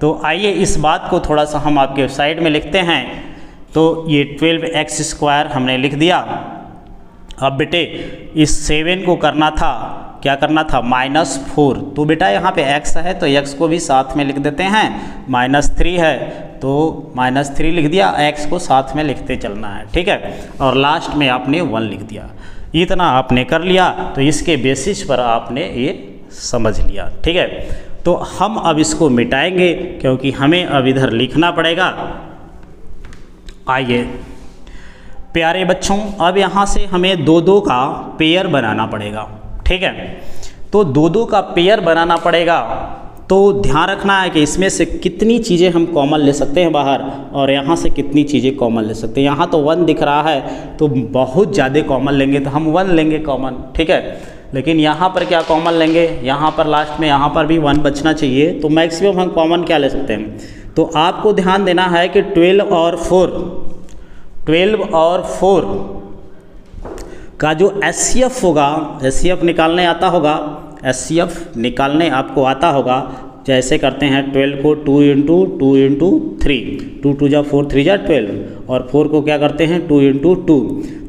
Speaker 1: तो आइए इस बात को थोड़ा सा हम आपके साइड में लिखते हैं। तो ये 12x² हमने लिख दिया। अब बेटे इस 7 को करना था, क्या करना था, -4। तो बेटा यहाँ पे x है तो x को भी साथ में लिख देते हैं, -3 है तो -3 लिख दिया, x को साथ में लिखते चलना है, ठीक है। और लास्ट में आपने 1 लिख दिया। इतना आपने कर लिया तो इसके बेसिस पर आपने ये समझ लिया, ठीक है। तो हम अब इसको मिटाएंगे क्योंकि हमें अब इधर लिखना पड़ेगा। आइए प्यारे बच्चों, अब यहाँ से हमें 2-2 का पेयर बनाना पड़ेगा, ठीक है। तो 2-2 का पेयर बनाना पड़ेगा। तो ध्यान रखना है कि इसमें से कितनी चीज़ें हम कॉमन ले सकते हैं बाहर और यहाँ से कितनी चीज़ें कॉमन ले सकते हैं। यहाँ तो 1 दिख रहा है तो बहुत ज़्यादा कॉमन लेंगे तो हम 1 लेंगे कॉमन, ठीक है। लेकिन यहाँ पर क्या कॉमन लेंगे, यहाँ पर लास्ट में यहाँ पर भी 1 बचना चाहिए। तो मैक्सिमम हम कॉमन क्या ले सकते हैं। तो आपको ध्यान देना है कि 12 और 4 का जो HCF होगा, HCF निकालने आता होगा, HCF निकालने आपको आता होगा। जैसे करते हैं 12 को 2 × 2 × 3, 2 2 जा 4, 3 जा 12 और 4 को क्या करते हैं 2 × 2।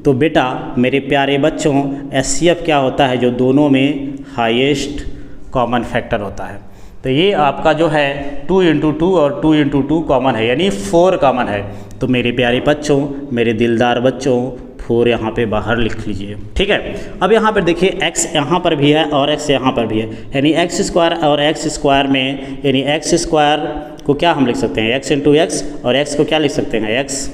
Speaker 1: तो बेटा मेरे प्यारे बच्चों, HCF क्या होता है, जो दोनों में हाईएस्ट कॉमन फैक्टर होता है। तो ये आपका जो है 2 × 2 और 2 × 2 कॉमन है, यानी 4 कॉमन है। तो मेरे प्यारे बच्चों, मेरे दिलदार बच्चों, 4 यहाँ पे बाहर लिख लीजिए, ठीक है। अब यहाँ पर देखिए x यहाँ पर भी है और x यहाँ पर भी है, यानी x² और x² में, यानी x² को क्या हम लिख सकते हैं x × x और x को क्या लिख सकते हैं x।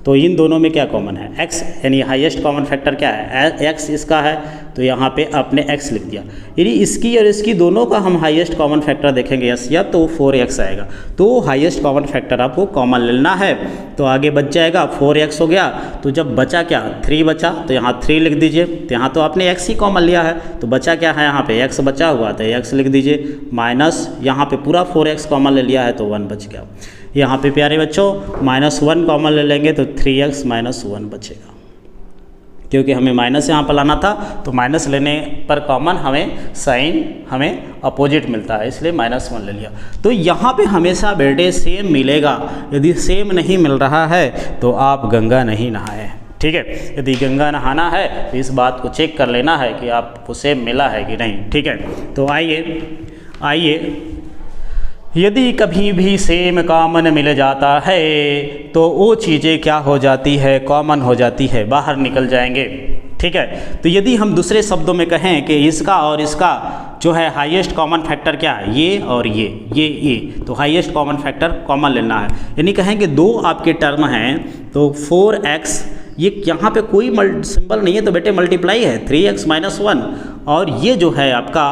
Speaker 1: तो इन दोनों में क्या कॉमन है x, यानी हाईएस्ट कॉमन फैक्टर क्या है x इसका है, तो यहाँ पे आपने x लिख दिया। यानी इसकी और इसकी दोनों का हम हाईएस्ट कॉमन फैक्टर देखेंगे s या तो 4x आएगा। तो हाईएस्ट कॉमन फैक्टर आपको कॉमन लेना है। तो आगे बच जाएगा 4x हो गया। तो जब बचा क्या 3 बचा, तो यहाँ 3 लिख दीजिए। तो यहाँ तो आपने x ही कॉमन लिया है, तो बचा क्या है यहाँ पे x बचा हुआ, तो x लिख दीजिए माइनस, यहाँ पे पूरा 4x कॉमन ले लिया है तो 1 बच गया। यहाँ पे प्यारे बच्चों -1 कॉमन ले लेंगे तो 3x - 1 बचेगा, क्योंकि हमें माइनस यहाँ पर लाना था। तो माइनस लेने पर कॉमन हमें साइन हमें अपोजिट मिलता है, इसलिए -1 ले लिया। तो यहाँ पे हमेशा बेटे सेम मिलेगा। यदि सेम नहीं मिल रहा है तो आप गंगा नहीं नहाए, ठीक है। यदि गंगा नहाना है तो इस बात को चेक कर लेना है कि आपको सेम मिला है कि नहीं, ठीक है। तो आइए यदि कभी भी सेम कॉमन मिल जाता है तो वो चीज़ें क्या हो जाती है, कॉमन हो जाती है, बाहर निकल जाएंगे, ठीक है। तो यदि हम दूसरे शब्दों में कहें कि इसका और इसका जो है हाईएस्ट कॉमन फैक्टर क्या है, ये और ये, तो हाईएस्ट कॉमन फैक्टर कॉमन लेना है। यानी कहें कि 2 आपके टर्म हैं तो 4x, ये यहाँ पे कोई सिंबल नहीं है तो बेटे मल्टीप्लाई है 3x - 1, और ये जो है आपका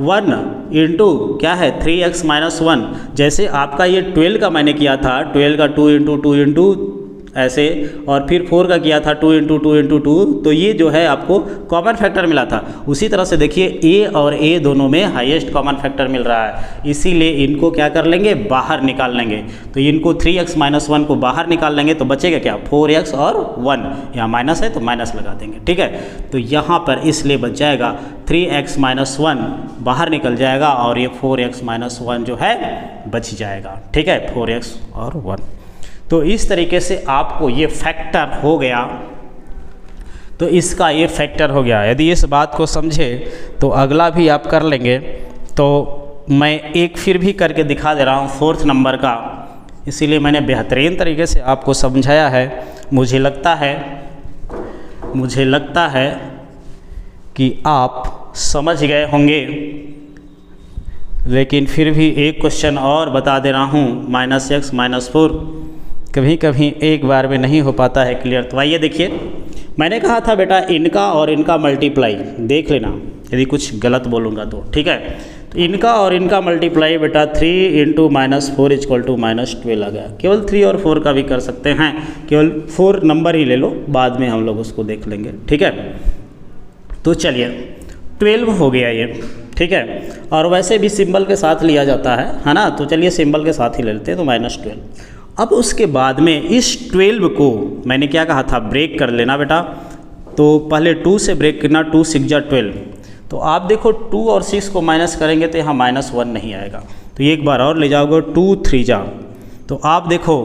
Speaker 1: 1 × क्या है 3x - 1। जैसे आपका ये 12 का मैंने किया था, 12 का 2 × 2 × ऐसे, और फिर 4 का किया था 2 × 2 × 2, तो ये जो है आपको कॉमन फैक्टर मिला था। उसी तरह से देखिए a और a दोनों में हाईएस्ट कॉमन फैक्टर मिल रहा है, इसीलिए इनको क्या कर लेंगे, बाहर निकाल लेंगे। तो इनको 3x - 1 को बाहर निकाल लेंगे तो बचेगा क्या 4x और 1, यहाँ माइनस है तो माइनस लगा देंगे, ठीक है। तो यहाँ पर इसलिए बच जाएगा 3x - 1 बाहर निकल जाएगा और ये 4x - 1 जो है बच जाएगा, ठीक है, 4x और 1। तो इस तरीके से आपको ये फैक्टर हो गया, तो इसका ये फैक्टर हो गया। यदि इस बात को समझे तो अगला भी आप कर लेंगे। तो मैं एक फिर भी करके दिखा दे रहा हूँ 4th नंबर का, इसीलिए मैंने बेहतरीन तरीके से आपको समझाया है। मुझे लगता है कि आप समझ गए होंगे, लेकिन फिर भी एक क्वेश्चन और बता दे रहा हूँ, -x - 4 कभी कभी एक बार में नहीं हो पाता है क्लियर। तो आइए देखिए, मैंने कहा था बेटा इनका और इनका मल्टीप्लाई देख लेना, यदि कुछ गलत बोलूँगा तो, ठीक है। तो इनका और इनका मल्टीप्लाई बेटा 3 × -4 = -12 आ गया। केवल 3 और 4 का भी कर सकते हैं, केवल 4 नंबर ही ले लो, बाद में हम लोग उसको देख लेंगे, ठीक है। तो चलिए 12 हो गया ये, ठीक है। और वैसे भी सिंबल के साथ लिया जाता है ना, तो चलिए सिंबल के साथ ही ले लेते हैं। तो -12। अब उसके बाद में इस 12 को मैंने क्या कहा था, ब्रेक कर लेना बेटा। तो पहले 2 से ब्रेक करना, 2 × 6 = 12। तो आप देखो 2 और 6 को माइनस करेंगे तो यहाँ -1 नहीं आएगा, तो ये एक बार और ले जाओगे 2 × 3 = तो आप देखो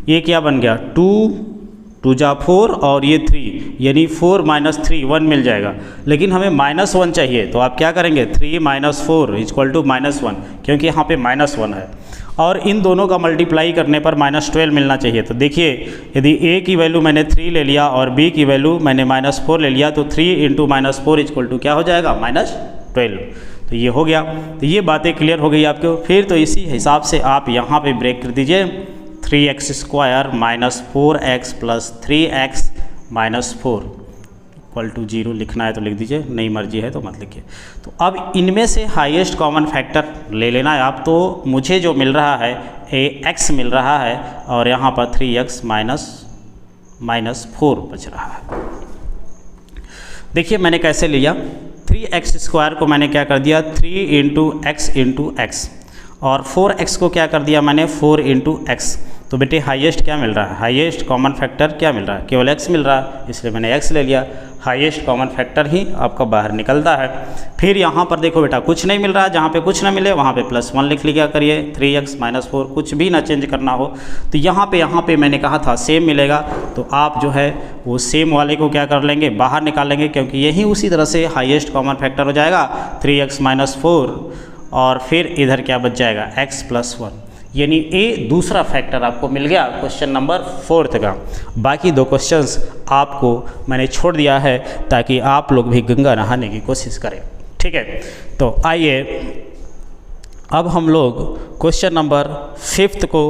Speaker 1: ये क्या बन गया 2 × 2 = 4 और ये 3, यानी 4 - 3 1 मिल जाएगा। लेकिन हमें -1 चाहिए, तो आप क्या करेंगे 3 - 4 = -1, क्योंकि यहाँ पे -1 है। और इन दोनों का मल्टीप्लाई करने पर -12 मिलना चाहिए। तो देखिए यदि a की वैल्यू मैंने 3 ले लिया और b की वैल्यू मैंने -4 ले लिया तो 3 × -4 = क्या हो जाएगा? -12। तो ये हो गया। तो ये बातें क्लियर हो गई आपको। फिर तो इसी हिसाब से आप यहाँ पे ब्रेक कर दीजिए 3x² - 4x + 3x - 4 = 0 लिखना है तो लिख दीजिए, नहीं मर्जी है तो मत लिखिए। तो अब इनमें से हाईएस्ट कॉमन फैक्टर ले लेना है आप। तो मुझे जो मिल रहा है x मिल रहा है और यहाँ पर 3x -4 बच रहा है। देखिए मैंने कैसे लिया, 3x² को मैंने क्या कर दिया 3 × x × x और 4x को क्या कर दिया मैंने 4 × x। तो बेटे हाईएस्ट क्या मिल रहा है? हाईएस्ट कॉमन फैक्टर क्या मिल रहा है? केवल x मिल रहा है, इसलिए मैंने x ले लिया। हाईएस्ट कॉमन फैक्टर ही आपका बाहर निकलता है। फिर यहाँ पर देखो बेटा कुछ नहीं मिल रहा है, जहाँ पे कुछ ना मिले वहाँ पे +1 लिख लिया करिए। 3x - 4 कुछ भी ना चेंज करना हो। तो यहाँ पे मैंने कहा था सेम मिलेगा, तो आप जो है वो सेम वाले को क्या कर लेंगे? बाहर निकाल लेंगे, क्योंकि यही उसी तरह से हाईएस्ट कॉमन फैक्टर हो जाएगा 3x - 4 और फिर इधर क्या बच जाएगा x + 1, यानी ए दूसरा फैक्टर आपको मिल गया क्वेश्चन नंबर 4 का। बाकी 2 क्वेश्चंस आपको मैंने छोड़ दिया है ताकि आप लोग भी गंगा नहाने की कोशिश करें, ठीक है। तो आइए अब हम लोग क्वेश्चन नंबर 5 को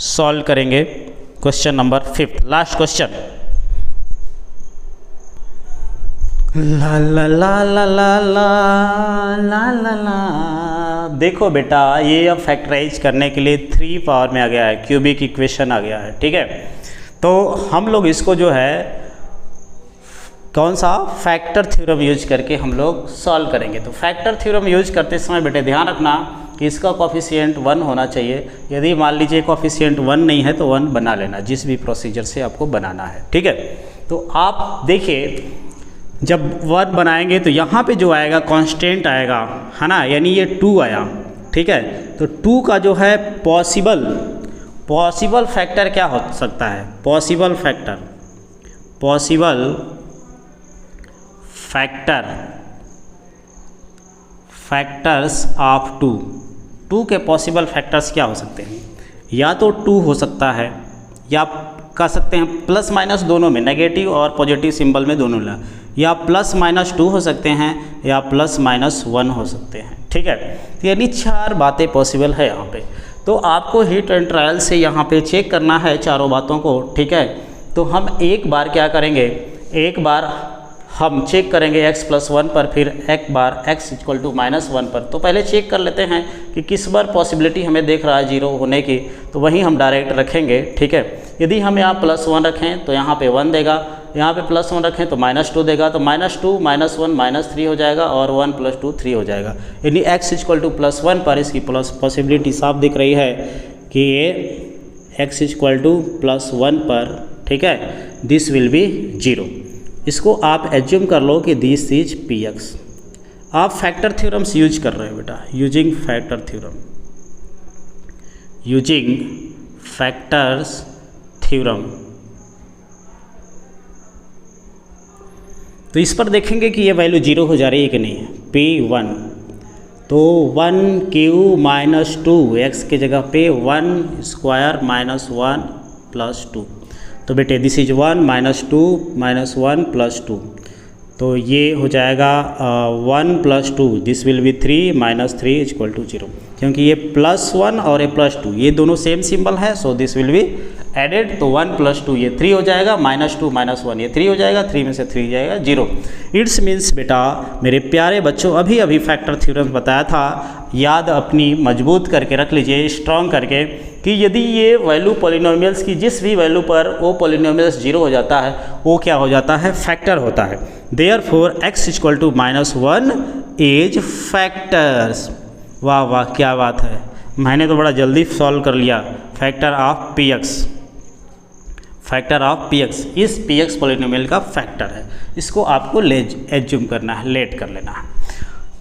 Speaker 1: सॉल्व करेंगे। Question number 5 last question. ला ला ला ला ला ला ला ला ला। देखो बेटा ये अब फैक्टराइज करने के लिए 3 पावर में आ गया है, क्यूबिक इक्वेशन आ गया है, ठीक है। तो हम लोग इसको जो है कौन सा फैक्टर थ्योरम यूज करके हम लोग सॉल्व करेंगे। तो फैक्टर थ्योरम यूज करते समय बेटे ध्यान रखना कि इसका कोफिशिएंट 1 होना चाहिए। यदि मान लीजिए कोफिशिएंट 1 नहीं है तो 1 बना लेना, जिस भी प्रोसीजर से आपको बनाना है, ठीक है। तो आप देखिए जब 1 बनाएंगे तो यहाँ पे जो आएगा कांस्टेंट आएगा, है ना, यानी ये 2 आया, ठीक है। तो 2 का जो है पॉसिबल फैक्टर क्या हो सकता है? पॉसिबल फैक्टर्स ऑफ 2 के पॉसिबल फैक्टर्स क्या हो सकते हैं? या तो 2 हो सकता है, या कह सकते हैं प्लस माइनस दोनों में, नेगेटिव और पॉजिटिव सिंबल में दोनों ला, या +-2 हो सकते हैं या +-1 हो सकते हैं, ठीक है। तो यानी 4 बातें पॉसिबल है यहाँ पे। तो आपको हिट एंड ट्रायल से यहाँ पे चेक करना है चारों बातों को, ठीक है। तो हम एक बार क्या करेंगे, एक बार हम चेक करेंगे x + 1 पर, फिर एक बार x = -1 पर। तो पहले चेक कर लेते हैं कि किस बार पॉसिबिलिटी हमें देख रहा है 0 होने की, तो वहीं हम डायरेक्ट रखेंगे, ठीक है। यदि हम यहाँ +1 रखें तो यहाँ पे 1 देगा, यहाँ पे +1 रखें तो -2 देगा, तो -2 -1 -3 हो जाएगा और 1 + 2 3 हो जाएगा। यानी x = +1 पर इसकी पॉसिबिलिटी साफ दिख रही है कि ये x = +1 पर, ठीक है, दिस विल बी 0। इसको आप एज्यूम कर लो कि दिस इज px। आप फैक्टर थ्योरम्स यूज कर रहे हो बेटा, यूजिंग फैक्टर्स थ्योरम। तो इस पर देखेंगे कि ये वैल्यू 0 हो जा रही है कि नहीं है। P1 तो 1³ - 2 x की जगह पे 1² - 1 + 2। तो बेटे दिस इज 1 - 2 - 1 + 2, तो ये हो जाएगा 1 + 2, दिस विल बी 3 - 3 = 0। क्योंकि ये +1 और ये +2 ये दोनों सेम सिंबल है, so this will be added. तो 1 + 2 ये 3 हो जाएगा, -2 - 1 ये 3 हो जाएगा, 3 में से 3 जाएगा 0। इट्स मीन्स बेटा मेरे प्यारे बच्चों अभी अभी फैक्टर थ्योरम बताया था, याद अपनी मजबूत करके रख लीजिए, स्ट्रॉन्ग करके, कि यदि ये वैल्यू पॉलिनोमियल्स की जिस भी वैल्यू पर वो पॉलिनोमियल्स 0 हो जाता है वो क्या हो जाता है? फैक्टर होता है। Therefore x = -1 is factors. वाह वाह क्या बात है, मैंने तो बड़ा जल्दी सॉल्व कर लिया। फैक्टर ऑफ px इस px पॉलिनोमियल का फैक्टर है, इसको आपको एज्यूम करना है, लेट कर लेना है।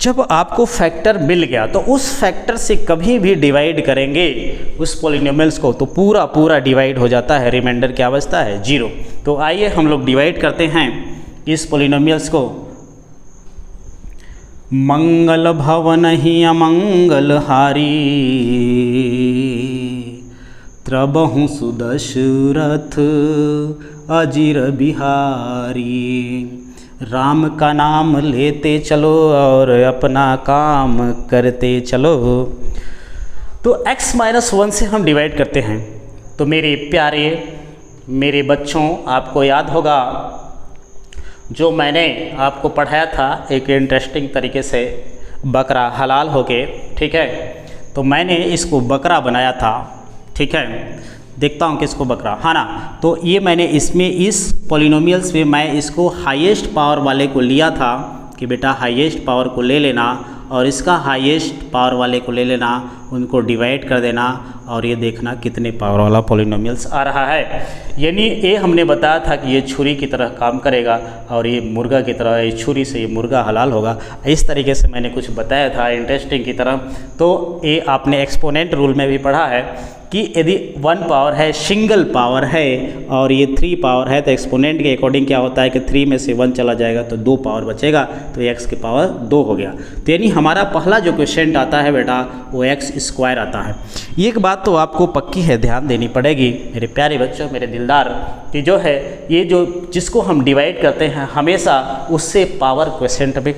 Speaker 1: जब आपको फैक्टर मिल गया तो उस फैक्टर से कभी भी डिवाइड करेंगे उस पॉलिनोमियल्स को तो पूरा डिवाइड हो जाता है, रिमाइंडर क्या बचता है? 0। तो आइए हम लोग डिवाइड करते हैं इस पॉलिनोमियल्स को। मंगल भवन ही अमंगल हारी, त्रबहु सुदशरथ अजिर बिहारी। राम का नाम लेते चलो और अपना काम करते चलो। तो x-1 से हम डिवाइड करते हैं। तो मेरे प्यारे मेरे बच्चों, आपको याद होगा जो मैंने आपको पढ़ाया था एक इंटरेस्टिंग तरीके से, बकरा हलाल हो गए, ठीक है। तो मैंने इसको बकरा बनाया था, ठीक है। देखता हूँ किसको बकरा, हाँ ना। तो ये मैंने इसमें इस पॉलिनोमियल्स में मैं इसको हाईएस्ट पावर वाले को लिया था कि बेटा हाईएस्ट पावर को ले लेना और इसका हाईएस्ट पावर वाले को ले लेना, उनको डिवाइड कर देना और ये देखना कितने पावर वाला पॉलिनोमियल्स आ रहा है। यानी ये हमने बताया था कि ये छुरी की तरह काम करेगा और ये मुर्गा की तरह, ये छुरी से ये मुर्गा हलाल होगा। इस तरीके से मैंने कुछ बताया था इंटरेस्टिंग की तरह। तो ये आपने एक्सपोनेंट रूल में भी पढ़ा है कि यदि 1 पावर है, सिंगल पावर है और ये 3 पावर है, तो एक्सपोनेंट के अकॉर्डिंग क्या होता है कि 3 में से 1 चला जाएगा तो 2 पावर बचेगा, तो x की पावर 2 हो गया। तो यानी हमारा पहला जो क्वेश्चन आता है बेटा वो x² आता है। एक बात तो आपको पक्की है, ध्यान देनी पड़ेगी मेरे प्यारे बच्चों, मेरे दिलदार, कि जो है ये जो जिसको हम डिवाइड करते हैं हमेशा उससे पावर क्वेश्चन में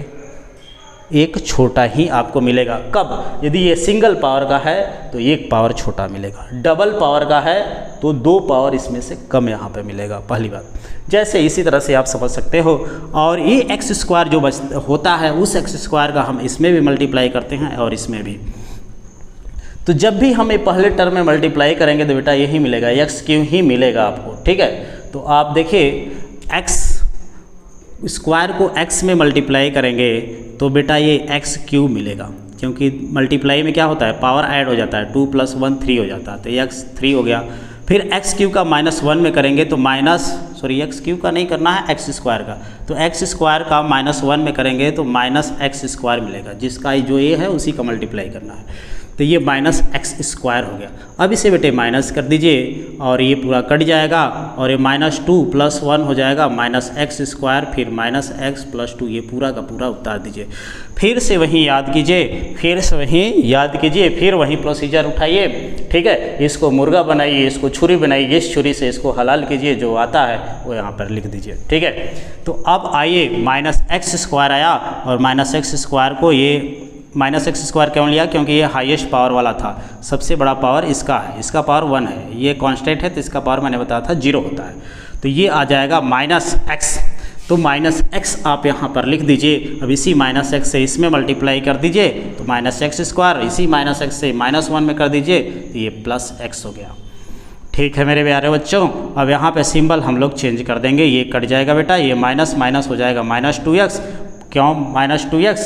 Speaker 1: एक छोटा ही आपको मिलेगा। कब? यदि ये सिंगल पावर का है तो 1 पावर छोटा मिलेगा, डबल पावर का है तो 2 पावर इसमें से कम यहाँ पे मिलेगा, पहली बात। जैसे इसी तरह से आप समझ सकते हो। और ये x² जो होता है उस x² का हम इसमें भी मल्टीप्लाई करते हैं और इसमें भी। तो जब भी हम ये पहले टर्म में मल्टीप्लाई करेंगे तो बेटा यही मिलेगा, x³ ही मिलेगा आपको, ठीक है। तो आप देखिए x² को x में मल्टीप्लाई करेंगे तो बेटा ये x³ मिलेगा, क्योंकि मल्टीप्लाई में क्या होता है, पावर ऐड हो जाता है, 2 + 1 3 हो जाता है, तो ये x3 हो गया। फिर x³ का -1 में करेंगे तो x³ का नहीं करना है, x² का, तो x² का -1 में करेंगे तो -x² मिलेगा, जिसका जो ये है उसी का मल्टीप्लाई करना है। तो ये -x² हो गया। अब इसे बेटे माइनस कर दीजिए और ये पूरा कट जाएगा और ये -2 + 1 हो जाएगा -x², फिर -x + 2, ये पूरा का पूरा उतार दीजिए। फिर से वहीं याद कीजिए, फिर वहीं प्रोसीजर उठाइए, ठीक है। इसको मुर्गा बनाइए, इसको छुरी बनाइए, इस छुरी से इसको हलाल कीजिए, जो आता है वो यहाँ पर लिख दीजिए, ठीक है। तो अब आइए -x² आया और -x² को ये -x² क्यों लिया, क्योंकि ये हाईएस्ट पावर वाला था, सबसे बड़ा पावर इसका है, इसका पावर 1 है, ये कांस्टेंट है तो इसका पावर मैंने बताया था 0 होता है। तो ये आ जाएगा -x, तो -x आप यहाँ पर लिख दीजिए। अब इसी -x से इसमें मल्टीप्लाई कर दीजिए तो -x², इसी -x से -1 में कर दीजिए तो ये +x हो गया, ठीक है मेरे प्यारे बच्चों। अब यहाँ पे सिंबल हम लोग चेंज कर देंगे, ये कट जाएगा बेटा, ये माइनस हो जाएगा -2x। क्यों -2x?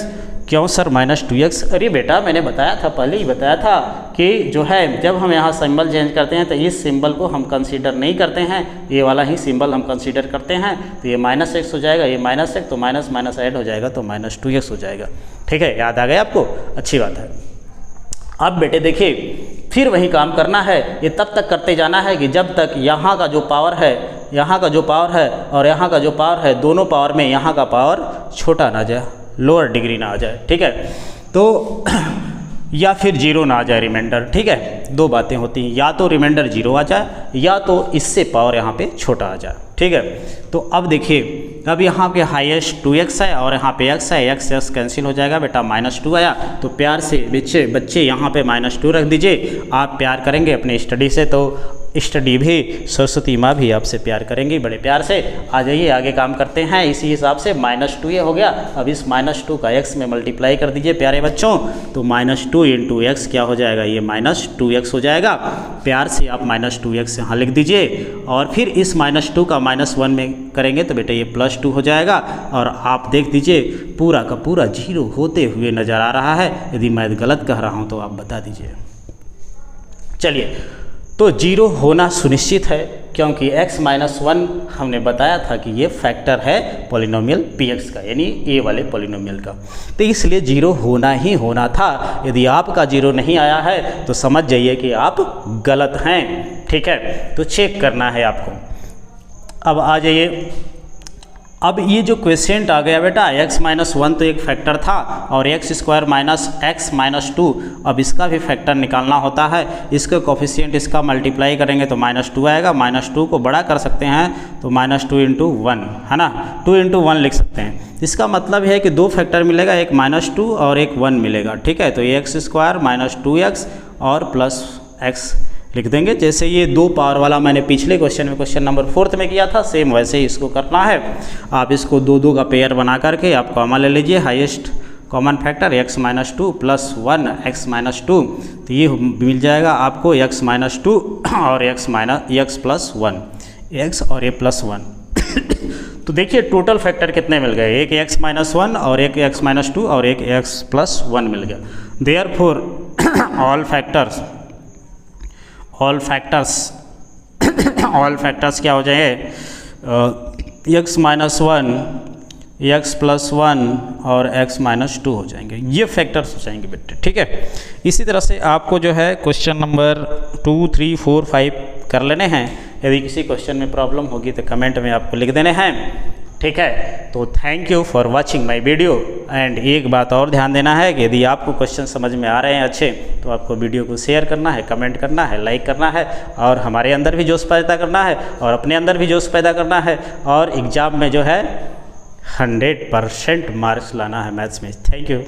Speaker 1: क्यों सर -2x? अरे बेटा मैंने बताया था, पहले ही बताया था कि जो है जब हम यहाँ सिंबल चेंज करते हैं तो इस सिंबल को हम कंसीडर नहीं करते हैं, ये वाला ही सिंबल हम कंसीडर करते हैं। तो ये -x हो जाएगा, ये -x, तो माइनस ऐड हो जाएगा तो -2x हो जाएगा, ठीक है। याद आ गया आपको? अच्छी बात है। अब बेटे देखिए फिर वही काम करना है, ये तब तक करते जाना है कि जब तक यहाँ का जो पावर है, यहाँ का जो पावर है और यहाँ का जो पावर है, दोनों पावर में यहाँ का पावर छोटा ना जाए, लोअर डिग्री ना आ जाए, ठीक है। तो या फिर 0 ना आ जाए रिमाइंडर, ठीक है। 2 बातें होती हैं, या तो रिमाइंडर 0 आ जाए या तो इससे पावर यहाँ पे छोटा आ जाए, ठीक है। तो अब देखिए, अब यहाँ पे हाईएस्ट 2x है और यहाँ पे x है, x कैंसिल हो जाएगा बेटा, -2 आया। तो प्यार से बच्चे यहाँ पे -2 रख दीजिए। आप प्यार करेंगे अपने स्टडी से तो स्टडी भी, सरस्वती माँ भी आपसे प्यार करेंगी बड़े प्यार से। आ जाइए आगे काम करते हैं। इसी हिसाब से -2 ये हो गया। अब इस -2 का x में मल्टीप्लाई कर दीजिए प्यारे बच्चों, तो -2 × x क्या हो जाएगा, ये -2x हो जाएगा। प्यार से आप -2x यहाँ लिख दीजिए और फिर इस -2 का -1 में करेंगे तो बेटा ये +2 हो जाएगा। और आप देख दीजिए पूरा का पूरा 0 होते हुए नज़र आ रहा है। यदि मैं गलत कह रहा हूँ तो आप बता दीजिए। चलिए, तो 0 होना सुनिश्चित है क्योंकि x-1 हमने बताया था कि ये फैक्टर है पॉलिनोमियल px का, यानी ए वाले पॉलिनोमियल का। तो इसलिए 0 होना ही होना था। यदि आपका 0 नहीं आया है तो समझ जाइए कि आप गलत हैं, ठीक है। तो चेक करना है आपको। अब आ जाइए अब ये जो क्वेश्चन आ गया बेटा x माइनस 1 तो एक फैक्टर था और x square minus x minus 2, अब इसका भी फैक्टर निकालना होता है। इसके कोफिशिएंट इसका मल्टीप्लाई करेंगे तो -2 आएगा, -2 को बड़ा कर सकते हैं तो -2 इंटू 1 है ना, 2 इंटू 1 लिख सकते हैं। इसका मतलब है कि दो फैक्टर मिलेगा, एक -2 और एक 1 मिलेगा, ठीक है। तो ये एक्स स्क्वायर माइनस 2x और प्लस x लिख देंगे। जैसे ये दो पावर वाला मैंने पिछले क्वेश्चन में क्वेश्चन नंबर 4 में किया था, सेम वैसे ही इसको करना है। आप इसको दो का पेयर बना करके आप कॉमन ले लीजिए, highest common factor x minus 2 plus 1 x minus 2, तो ये मिल जाएगा आपको x माइनस 2 और x प्लस 1, x और a प्लस 1। तो देखिए टोटल फैक्टर कितने मिल गए, एक x माइनस 1 और एक x माइनस 2 और एक x प्लस 1 मिल गया। देयरफॉर ऑल फैक्टर्स क्या हो जाएंगे, x माइनस 1, x प्लस 1 और x माइनस 2 हो जाएंगे, ये फैक्टर्स हो जाएंगे बेटे, ठीक है। इसी तरह से आपको जो है क्वेश्चन नंबर 2, 3, 4, 5 कर लेने हैं। यदि किसी क्वेश्चन में प्रॉब्लम होगी तो कमेंट में आपको लिख देने हैं, ठीक है। तो thank you for watching my video. And एक बात और ध्यान देना है कि यदि आपको क्वेश्चन समझ में आ रहे हैं अच्छे, तो आपको वीडियो को शेयर करना है, कमेंट करना है, लाइक करना है और हमारे अंदर भी जोश पैदा करना है और अपने अंदर भी जोश पैदा करना है और एग्ज़ाम में जो है 100% मार्क्स लाना है मैथ्स में। Thank you.